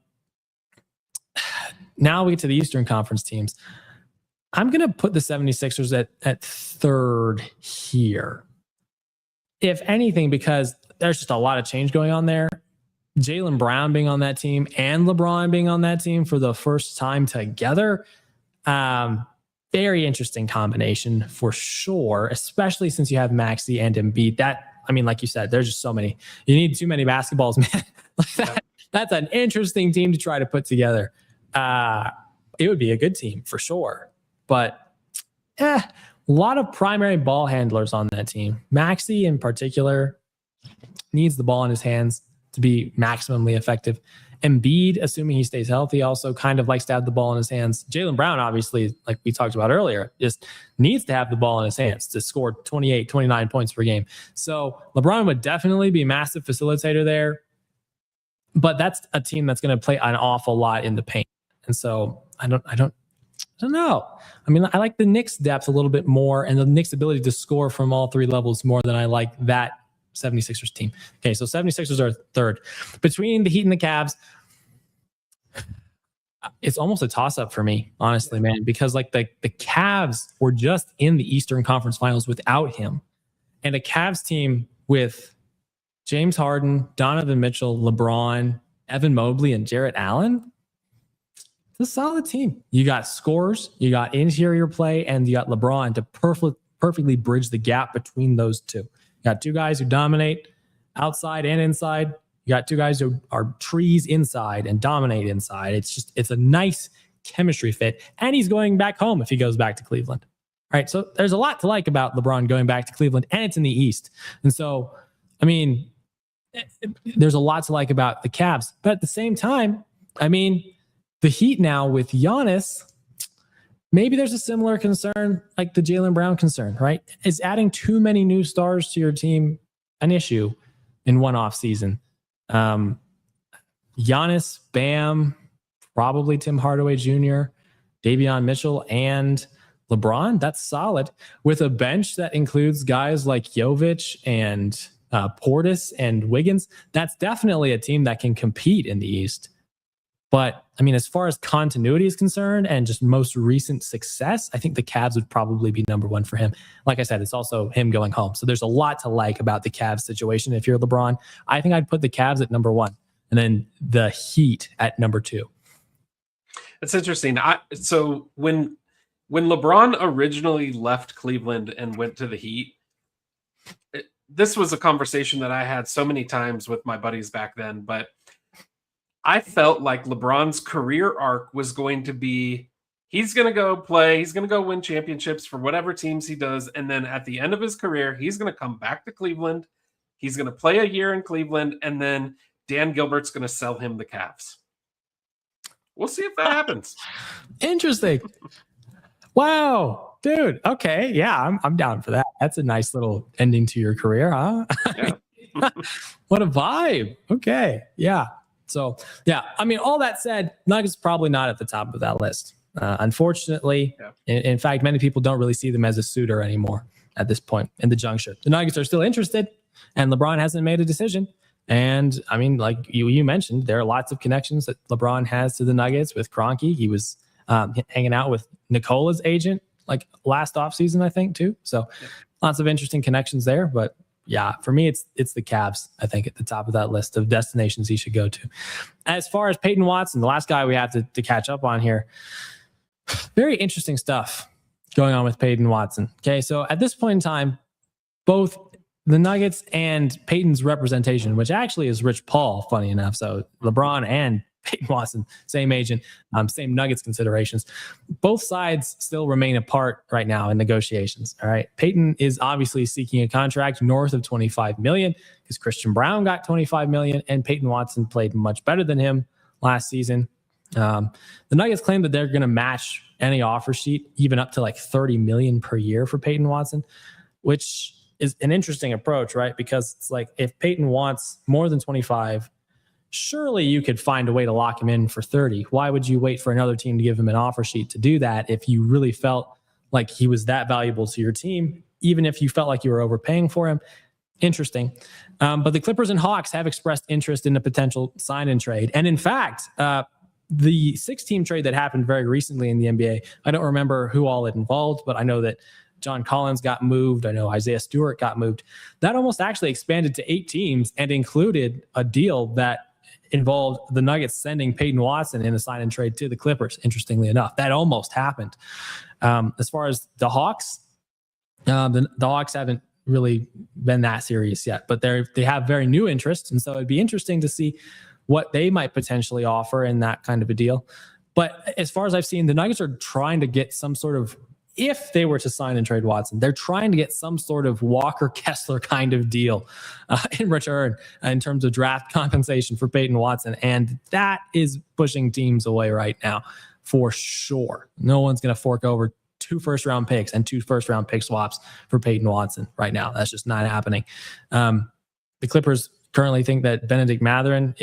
we get to the Eastern Conference teams. I'm going to put the 76ers at 3rd here. If anything, because there's just a lot of change going on there. Jaylen Brown being on that team and LeBron being on that team for the first time together. Very interesting combination for sure, especially since you have Maxey and Embiid. That, I mean, like you said, there's just so many. You need too many basketballs, man. That's an interesting team to try to put together. It would be a good team for sure. But a lot of primary ball handlers on that team. Maxey in particular needs the ball in his hands to be maximally effective. Embiid, assuming he stays healthy, also kind of likes to have the ball in his hands. Jaylen Brown, obviously, like we talked about earlier, just needs to have the ball in his hands to score 28, 29 points per game. So LeBron would definitely be a massive facilitator there. But that's a team that's going to play an awful lot in the paint. And so I don't know. I mean, I like the Knicks' depth a little bit more and the Knicks' ability to score from all 3 levels more than I like that 76ers team. Okay, so 76ers are 3rd. Between the Heat and the Cavs, it's almost a toss-up for me, honestly, man, because like the Cavs were just in the Eastern Conference Finals without him. And a Cavs team with James Harden, Donovan Mitchell, LeBron, Evan Mobley, and Jarrett Allen, it's a solid team. You got scorers, you got interior play, and you got LeBron to perfectly bridge the gap between those 2. You got 2 guys who dominate outside and inside. You got 2 guys who are trees inside and dominate inside. It's a nice chemistry fit. And he's going back home if he goes back to Cleveland. All right. So there's a lot to like about LeBron going back to Cleveland, and it's in the East. And so, I mean, there's a lot to like about the Cavs. But at the same time, I mean, the Heat now with Giannis, maybe there's a similar concern like the Jaylen Brown concern, right? Is adding too many new stars to your team an issue in one off season? Giannis, Bam, probably Tim Hardaway Jr., Davion Mitchell, and LeBron. That's solid. With a bench that includes guys like Jovic and Portis and Wiggins, that's definitely a team that can compete in the East. But I mean, as far as continuity is concerned and just most recent success, I think the Cavs would probably be number 1 for him. Like I said, it's also him going home. So there's a lot to like about the Cavs situation. If you're LeBron, I think I'd put the Cavs at number 1 and then the Heat at number 2. It's interesting. So when LeBron originally left Cleveland and went to the Heat, This was a conversation that I had so many times with my buddies back then, but I felt like LeBron's career arc was going to be he's going to go play, he's going to go win championships for whatever teams he does. And then at the end of his career, he's going to come back to Cleveland. He's going to play a year in Cleveland. And then Dan Gilbert's going to sell him the Cavs. We'll see if that happens. Interesting. Wow, dude. Okay. Yeah, I'm down for that. That's a nice little ending to your career, huh? Yeah. What a vibe. Okay. Yeah. So, yeah, I mean, all that said, Nuggets probably not at the top of that list. Unfortunately, in fact, many people don't really see them as a suitor anymore at this point in the juncture. The Nuggets are still interested, and LeBron hasn't made a decision. And I mean, like you mentioned, there are lots of connections that LeBron has to the Nuggets with Kroenke. He was hanging out with Nicola's agent like last offseason, I think, too. So lots of interesting connections there. But yeah, for me, it's the Cavs, I think, at the top of that list of destinations he should go to. As far as Peyton Watson, the last guy we have to catch up on here, very interesting stuff going on with Peyton Watson. Okay, so at this point in time, both the Nuggets and Peyton's representation, which actually is Rich Paul, funny enough. So LeBron and Peyton Watson, same agent, same Nuggets considerations. Both sides still remain apart right now in negotiations. All right. Peyton is obviously seeking a contract north of $25 million because Christian Brown got $25 million and Peyton Watson played much better than him last season. The Nuggets claim that they're going to match any offer sheet, even up to like $30 million per year for Peyton Watson, which is an interesting approach, right? Because it's like if Peyton wants more than 25, surely you could find a way to lock him in for 30. Why would you wait for another team to give him an offer sheet to do that if you really felt like he was that valuable to your team, even if you felt like you were overpaying for him? Interesting. But the Clippers and Hawks have expressed interest in a potential sign and trade. And in fact, the 6-team trade that happened very recently in the NBA, I don't remember who all it involved, but I know that John Collins got moved. I know Isaiah Stewart got moved. That almost actually expanded to 8 teams and included a deal that involved the Nuggets sending Peyton Watson in a sign and trade to the Clippers. Interestingly enough, that almost happened. As far as the Hawks, the Hawks haven't really been that serious yet, but they have very new interest. And so it'd be interesting to see what they might potentially offer in that kind of a deal. But as far as I've seen, the Nuggets are trying to get some sort of, if they were to sign and trade Watson, they're trying to get some sort of Walker Kessler kind of deal in return in terms of draft compensation for Peyton Watson. And that is pushing teams away right now for sure. No one's going to fork over 2 first-round picks and 2 first-round pick swaps for Peyton Watson right now. That's just not happening. The Clippers currently think that Benedict Mathurin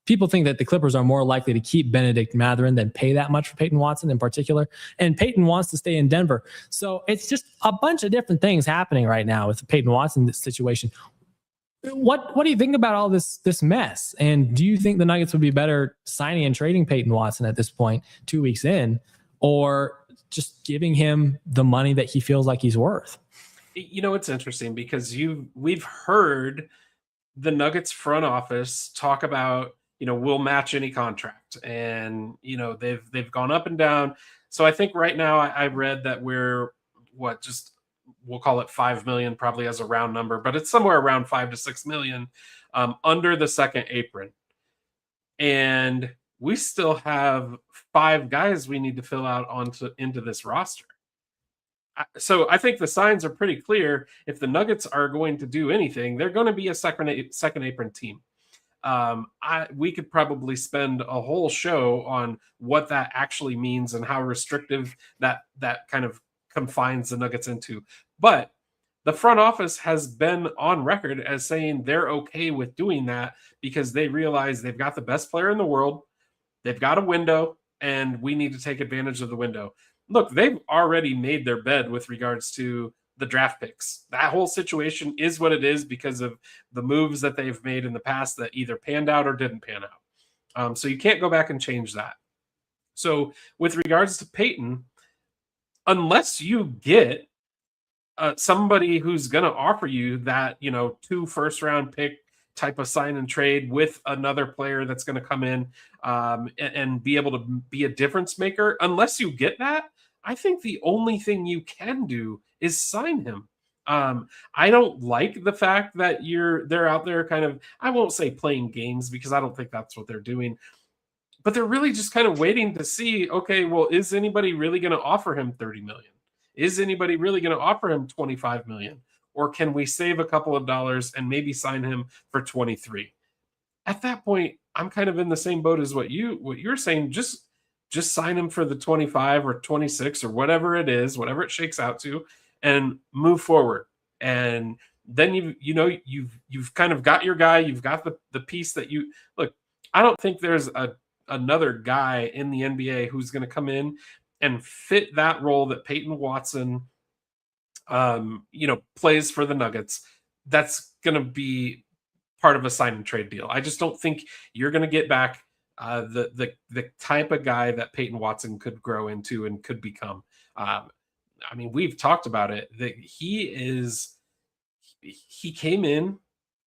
people think that the Clippers are more likely to keep Benedict Mathurin than pay that much for Peyton Watson in particular. And Peyton wants to stay in Denver. So it's just a bunch of different things happening right now with the Peyton Watson situation. What do you think about all this mess? And do you think the Nuggets would be better signing and trading Peyton Watson at this point, 2 weeks in, or just giving him the money that he feels like he's worth? You know, it's interesting because we've heard the Nuggets front office talk about, we'll match any contract, and they've gone up and down. So I think right now I read that we'll call it 5 million, probably as a round number, but it's somewhere around 5 to 6 million under the second apron, and we still have 5 guys we need to fill out into this roster. So I think the signs are pretty clear. If the Nuggets are going to do anything, they're going to be a second apron team. We could probably spend a whole show on what that actually means and how restrictive that kind of confines the Nuggets into. But the front office has been on record as saying they're okay with doing that because they realize they've got the best player in the world. They've got a window, and we need to take advantage of the window. Look, they've already made their bed with regards to the draft picks. That whole situation is what it is because of the moves that they've made in the past that either panned out or didn't pan out. So you can't go back and change that. So with regards to Peyton, unless you get somebody who's going to offer you that, 2 first-round pick type of sign and trade with another player that's going to come in and be able to be a difference maker, unless you get that, I think the only thing you can do is sign him. I don't like the fact that they're out there kind of, I won't say playing games because I don't think that's what they're doing, but they're really just kind of waiting to see, okay, well, is anybody really going to offer him 30 million? Is anybody really going to offer him 25 million? Or can we save a couple of dollars and maybe sign him for 23? At that point, I'm kind of in the same boat as what you're saying. Just sign him for the 25 or 26 or whatever it is, whatever it shakes out to, and move forward. And then you've kind of got your guy, you've got the piece that you look. I don't think there's another guy in the NBA who's going to come in and fit that role that Peyton Watson plays for the Nuggets. That's going to be part of a sign and trade deal. I just don't think you're going to get back the type of guy that Peyton Watson could grow into and could become. I mean, we've talked about it, that he came in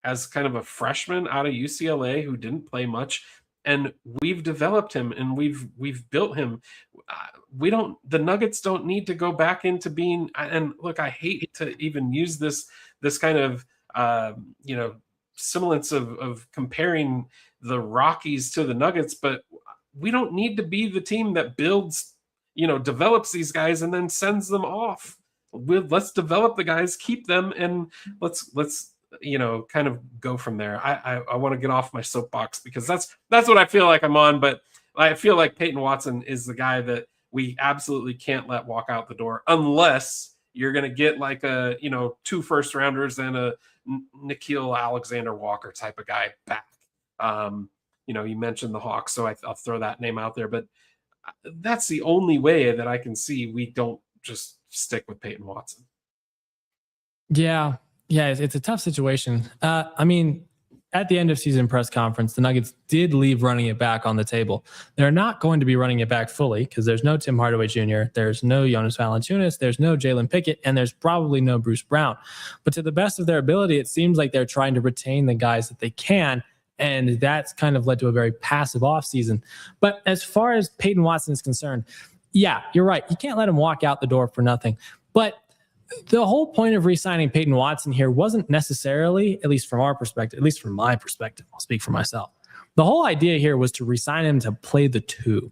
as kind of a freshman out of UCLA who didn't play much, and we've developed him and we've built him. The Nuggets don't need to go back into being, and look, I hate to even use this kind of semblance of comparing the Rockies to the Nuggets, but we don't need to be the team that builds, develops these guys and then sends them off. Let's develop the guys, keep them, and let's kind of go from there. I want to get off my soapbox because that's what I feel like I'm on, but I feel like Peyton Watson is the guy that we absolutely can't let walk out the door unless you're going to get like a 2 first rounders and a Nickeil Alexander-Walker type of guy back. You mentioned the Hawks, so I'll throw that name out there, but that's the only way that I can see we don't just stick with Peyton Watson. Yeah, it's a tough situation. I mean, at the end of season press conference, the Nuggets did leave running it back on the table. They're not going to be running it back fully because there's no Tim Hardaway Jr., there's no Jonas Valanciunas, there's no Jalen Pickett, and there's probably no Bruce Brown. But to the best of their ability, it seems like they're trying to retain the guys that they can, and that's kind of led to a very passive offseason. But as far as Peyton Watson is concerned, yeah, you're right. You can't let him walk out the door for nothing. But the whole point of re-signing Peyton Watson here wasn't necessarily, at least from our perspective, at least from my perspective, I'll speak for myself. The whole idea here was to re-sign him to play the 2.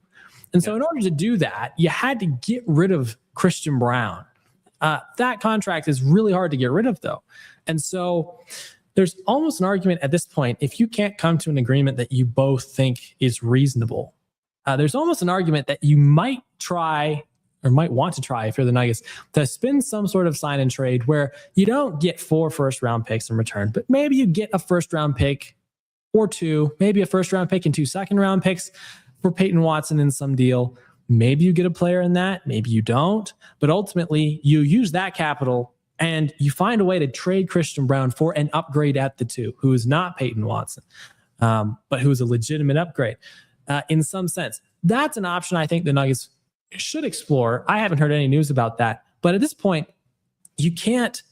And so in order to do that, you had to get rid of Christian Brown. That contract is really hard to get rid of, though. And so there's almost an argument at this point, if you can't come to an agreement that you both think is reasonable, there's almost an argument that you might try or might want to try, if you're the Nuggets, to spin some sort of sign and trade where you don't get 4 first-round picks in return, but maybe you get a first-round pick or 2, maybe a first-round pick and 2 second-round picks for Peyton Watson in some deal. Maybe you get a player in that, maybe you don't, but ultimately you use that capital and you find a way to trade Christian Brown for an upgrade at the 2, who is not Peyton Watson, but who is a legitimate upgrade in some sense. That's an option I think the Nuggets should explore. I haven't heard any news about that, but at this point, you can't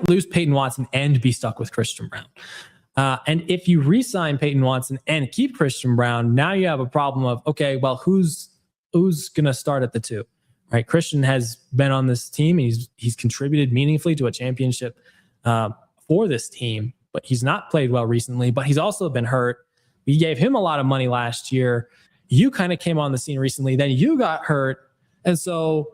lose Peyton Watson and be stuck with Christian Brown. And if you re-sign Peyton Watson and keep Christian Brown, now you have a problem of, okay, well, who's going to start at the 2, right? Christian has been on this team. He's contributed meaningfully to a championship for this team, but he's not played well recently, but he's also been hurt. We gave him a lot of money last year. You kind of came on the scene recently, then you got hurt. And so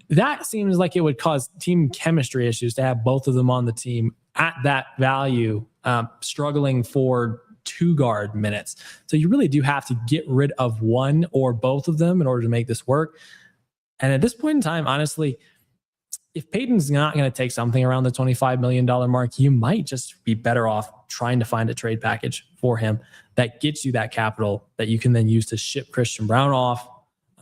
that seems like it would cause team chemistry issues to have both of them on the team at that value, struggling for 2 guard minutes. So you really do have to get rid of one or both of them in order to make this work. And at this point in time, honestly, if Peyton's not going to take something around the $25 million mark, you might just be better off trying to find a trade package for him that gets you that capital that you can then use to ship Christian Brown off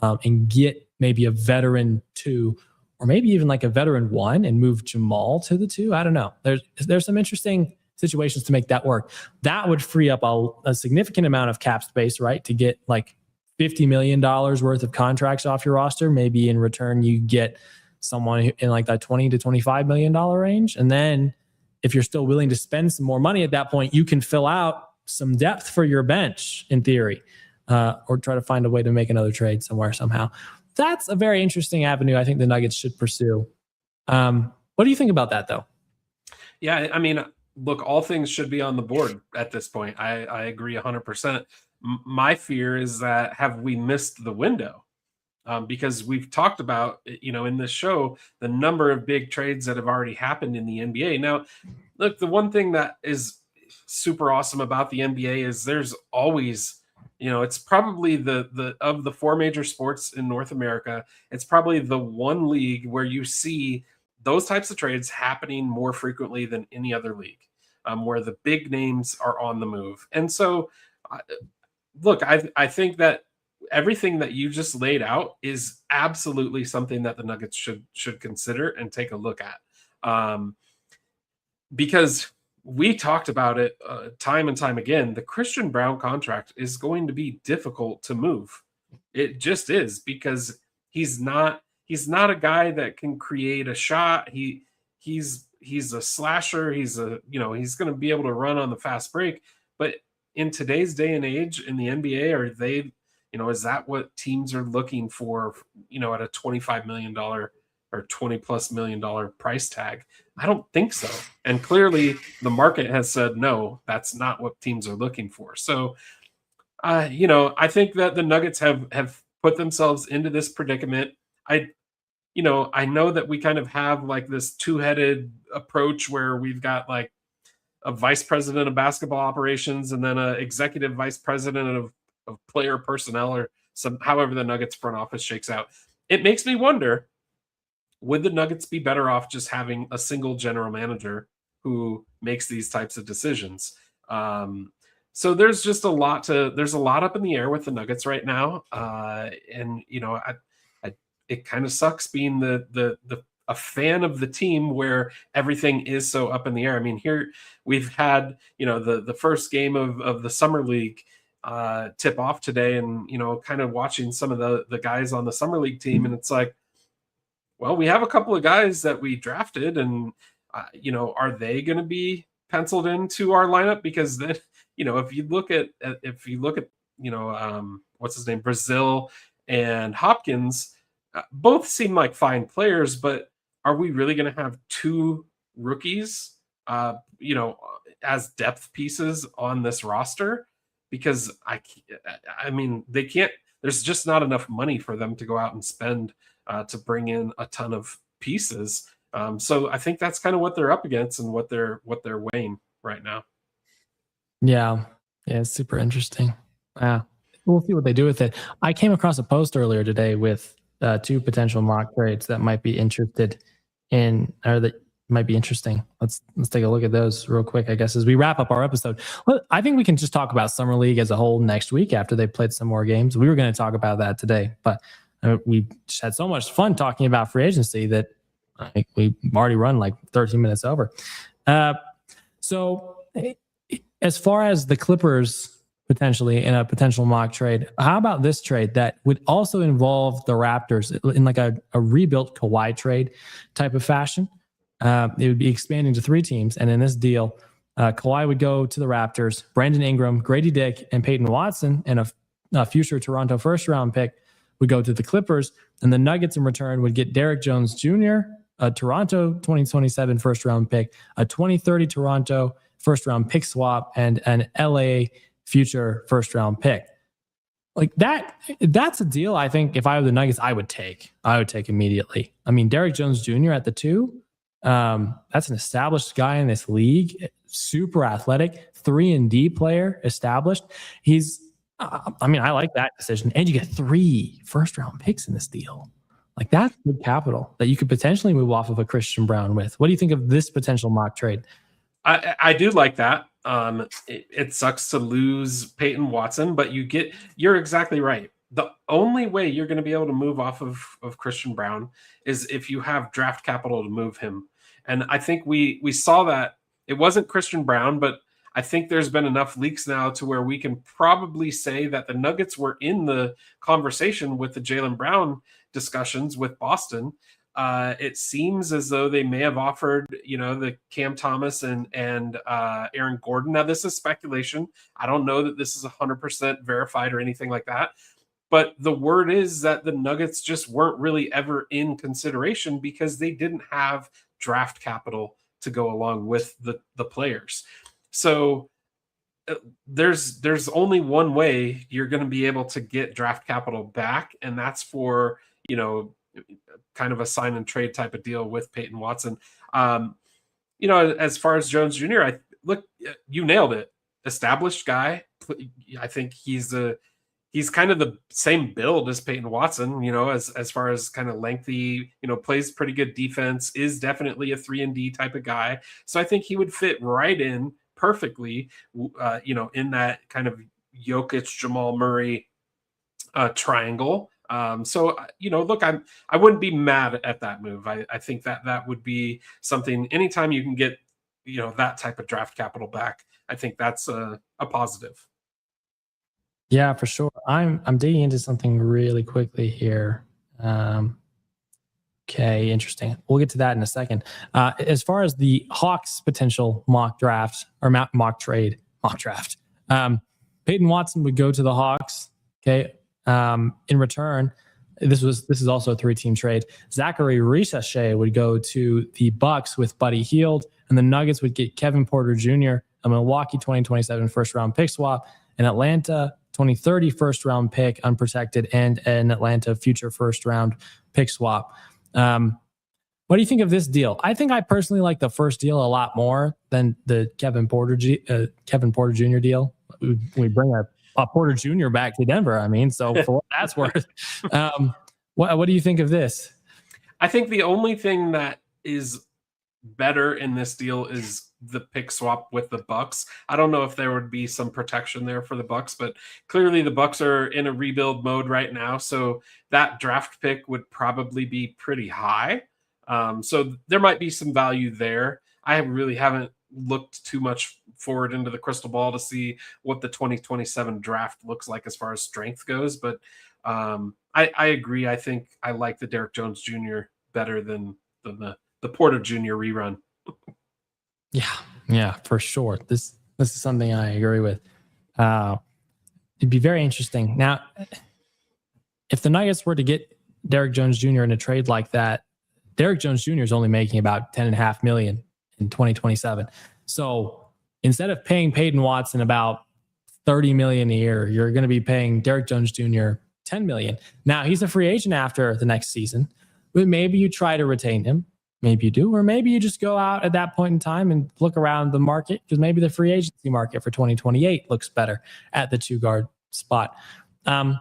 and get maybe a veteran 2 or maybe even like a veteran 1 and move Jamal to the 2. I don't know. There's some interesting situations to make that work. That would free up a significant amount of cap space, right? To get like $50 million worth of contracts off your roster. Maybe in return, you get someone in like that $20 to $25 million range. And then if you're still willing to spend some more money at that point, you can fill out some depth for your bench in theory, or try to find a way to make another trade somewhere, somehow. That's a very interesting avenue I think the Nuggets should pursue. What do you think about that, though? Yeah, I mean, look, all things should be on the board at this point. I agree 100%. My fear is that have we missed the window? Because we've talked about, in this show, the number of big trades that have already happened in the NBA. Now, look, the one thing that is super awesome about the NBA is there's always, it's probably the of the four major sports in North America, it's probably the one league where you see those types of trades happening more frequently than any other league, where the big names are on the move. And so, uh, look, I think that everything that you just laid out is absolutely something that the Nuggets should consider and take a look at. Um, because we talked about it time and time again. The Christian Brown contract is going to be difficult to move. It just is, because he's not a guy that can create a shot. He's a slasher. He's going to be able to run on the fast break. But in today's day and age in the NBA, are they, is that what teams are looking for, at a $25 million or $20+ million price tag? I don't think so. And clearly the market has said, no, that's not what teams are looking for. So, I think that the Nuggets have put themselves into this predicament. I, I know that we kind of have like this two-headed approach where we've got like a vice president of basketball operations and then a executive vice president of player personnel, or however the Nuggets front office shakes out. It makes me wonder, would the Nuggets be better off just having a single general manager who makes these types of decisions? So there's a lot up in the air with the Nuggets right now. And it kind of sucks being a fan of the team where everything is so up in the air. I mean, here we've had, the first game of the summer league tip off today, and, kind of watching some of the guys on the summer league team. And it's like, well, we have a couple of guys that we drafted, and are they going to be penciled into our lineup? Because then, if you look at what's his name, Brazil and Hopkins, both seem like fine players, but are we really going to have two rookies, as depth pieces on this roster? Because I mean, they can't. There's just not enough money for them to go out and spend to bring in a ton of pieces. So I think that's kind of what they're up against and what they're weighing right now. Yeah. Yeah. It's super interesting. Yeah. We'll see what they do with it. I came across a post earlier today with two potential mock trades that might be interested in, or that might be interesting. Let's take a look at those real quick, I guess, as we wrap up our episode. Well, I think we can just talk about Summer League as a whole next week after they played some more games. We were going to talk about that today, but we just had so much fun talking about free agency that we already run like 13 minutes over. So as far as the Clippers potentially in a potential mock trade, how about this trade that would also involve the Raptors in like a rebuilt Kawhi trade type of fashion? It would be expanding to 3 teams. And in this deal, Kawhi would go to the Raptors, Brandon Ingram, Grady Dick, and Peyton Watson, and a future Toronto first-round pick would go to the Clippers. And the Nuggets in return would get Derrick Jones Jr., a Toronto 2027 first-round pick, a 2030 Toronto first-round pick swap, and an LA future first-round pick. Like that's a deal I think if I were the Nuggets, I would take immediately. I mean, Derrick Jones Jr. at the 2, that's an established guy in this league, super athletic, 3-and-D player, established. I like that decision. And you get 3 first-round picks in this deal. Like, that's good capital that you could potentially move off of a Christian Brown with. What do you think of this potential mock trade? I do like that. It sucks to lose Peyton Watson, but you're exactly right. The only way you're going to be able to move off of Christian Brown is if you have draft capital to move him. And I think we saw that. It wasn't Christian Brown, but I think there's been enough leaks now to where we can probably say that the Nuggets were in the conversation with the Jaylen Brown discussions with Boston. It seems as though they may have offered, the Cam Thomas and Aaron Gordon. Now, this is speculation. I don't know that this is 100% verified or anything like that. But the word is that the Nuggets just weren't really ever in consideration because they didn't have draft capital to go along with the players. So there's only one way you're going to be able to get draft capital back, and that's for, kind of a sign and trade type of deal with Peyton Watson. Um, as far as Jones Jr., you nailed it. Established guy. I think he's kind of the same build as Peyton Watson, as far as kind of lengthy, plays pretty good defense, is definitely a 3-and-D type of guy. So I think he would fit right in perfectly, in that kind of Jokic, Jamal Murray triangle. Look, I wouldn't be mad at that move. I think that would be something. Anytime you can get, that type of draft capital back, I think that's a positive. Yeah, for sure. I'm digging into something really quickly here. Okay, interesting. We'll get to that in a second. As far as the Hawks' potential mock draft or mock draft, Peyton Watson would go to the Hawks. Okay, in return, this is also a 3-team trade. Zachary Risache would go to the Bucks with Buddy Hield, and the Nuggets would get Kevin Porter Jr., a Milwaukee 2027 first-round pick swap, an Atlanta 2030 first-round pick unprotected, and an Atlanta future first-round pick swap. What do you think of this deal? I think I personally like the first deal a lot more than the Kevin Porter Jr. deal. We bring a Porter Jr. back to Denver. I mean, so for what that's worth. What do you think of this? I think the only thing that is better in this deal is the pick swap with the Bucks. I don't know if there would be some protection there for the Bucks, but clearly the Bucks are in a rebuild mode right now, so that draft pick would probably be pretty high. So there might be some value there. I really haven't looked too much forward into the crystal ball to see what the 2027 draft looks like as far as strength goes, but I agree. I think I like the Derrick Jones Jr. better than the Porter Jr. rerun. Yeah, for sure. This is something I agree with. It'd be very interesting. Now, if the Nuggets were to get Derrick Jones Jr. in a trade like that, Derrick Jones Jr. is only making about $10.5 million in 2027. So instead of paying Peyton Watson about $30 million a year, you're going to be paying Derrick Jones Jr. $10 million. Now, he's a free agent after the next season, but maybe you try to retain him. Maybe you do, or maybe you just go out at that point in time and look around the market, because maybe the free agency market for 2028 looks better at the 2-guard spot. Then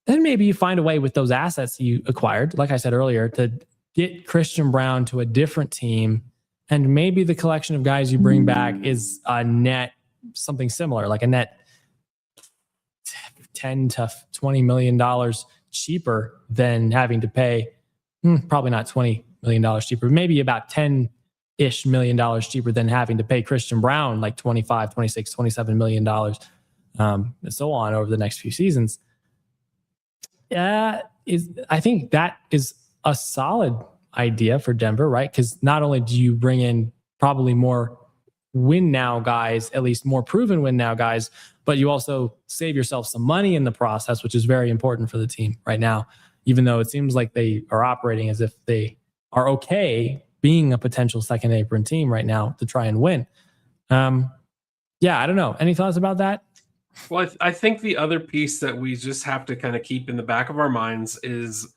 maybe you find a way with those assets you acquired, like I said earlier, to get Christian Brown to a different team, and maybe the collection of guys you bring back is a net something similar, like a net $10 to $20 million cheaper than having to pay, probably not $20 million cheaper, maybe about $10-ish million cheaper than having to pay Christian Brown like $25, $26, $27 million, and so on over the next few seasons. I think that is a solid idea for Denver, right? Because not only do you bring in probably more win now guys, at least more proven win now guys, but you also save yourself some money in the process, which is very important for the team right now, even though it seems like they are operating as if they are okay being a potential second apron team right now to try and win. I don't know. Any thoughts about that? Well, I think the other piece that we just have to kind of keep in the back of our minds is,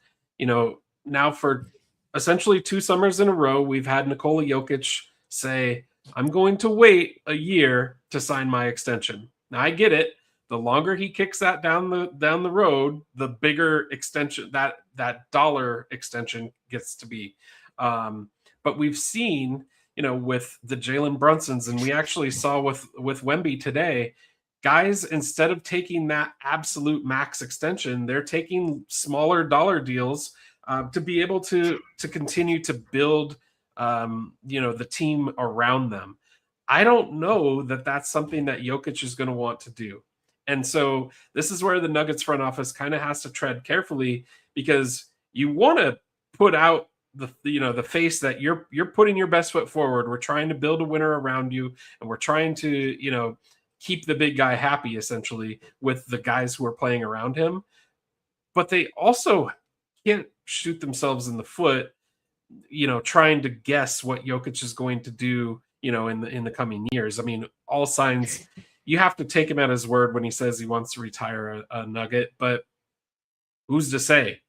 now for essentially 2 summers in a row, we've had Nikola Jokic say, I'm going to wait a year to sign my extension. Now I get it. The longer he kicks that down the road, the bigger extension that dollar extension gets to be. But we've seen, with the Jalen Brunsons, and we actually saw with Wemby today, guys, instead of taking that absolute max extension, they're taking smaller dollar deals to be able to continue to build, the team around them. I don't know that that's something that Jokic is going to want to do. And so this is where the Nuggets front office kind of has to tread carefully, because you want to put out the face that you're putting your best foot forward. We're trying to build a winner around you, and we're trying to, keep the big guy happy essentially with the guys who are playing around him. But they also can't shoot themselves in the foot trying to guess what Jokic is going to do, in the coming years. I mean, all signs, you have to take him at his word when he says he wants to retire a Nugget, but who's to say?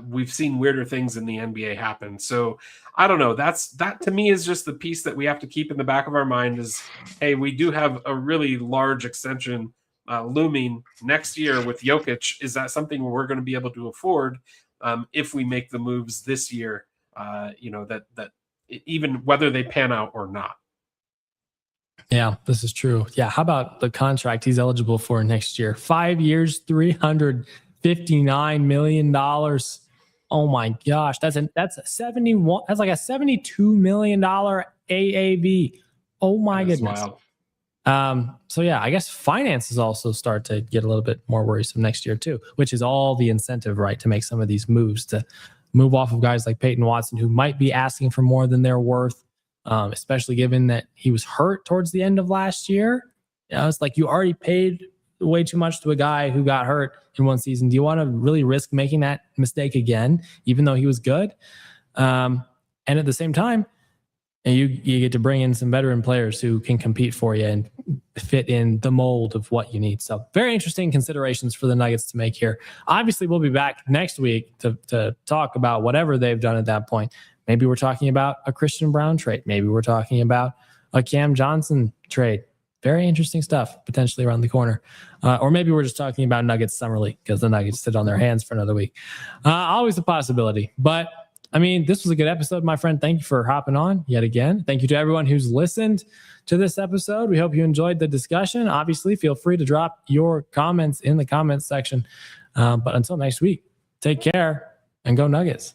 We've seen weirder things in the NBA happen. So I don't know. That to me is just the piece that we have to keep in the back of our mind is, hey, we do have a really large extension looming next year with Jokic. Is that something we're going to be able to afford if we make the moves this year? That even whether they pan out or not. Yeah, this is true. Yeah. How about the contract he's eligible for next year? 5 years, $359 million. Oh my gosh. That's a 71. That's like a $72 million AAV. Oh my goodness. Wild. So yeah, I guess finances also start to get a little bit more worrisome next year too, which is all the incentive, right, to make some of these moves, to move off of guys like Peyton Watson, who might be asking for more than they're worth. Especially given that he was hurt towards the end of last year. It's like you already paid way too much to a guy who got hurt in one season. Do you want to really risk making that mistake again, even though he was good? And at the same time, you get to bring in some veteran players who can compete for you and fit in the mold of what you need. So very interesting considerations for the Nuggets to make here. Obviously, we'll be back next week to talk about whatever they've done at that point. Maybe we're talking about a Christian Brown trade. Maybe we're talking about a Cam Johnson trade. Very interesting stuff potentially around the corner. Or maybe we're just talking about Nuggets Summer League because the Nuggets sit on their hands for another week. Always a possibility. But, I mean, this was a good episode, my friend. Thank you for hopping on yet again. Thank you to everyone who's listened to this episode. We hope you enjoyed the discussion. Obviously, feel free to drop your comments in the comments section. But until next week, take care and go Nuggets.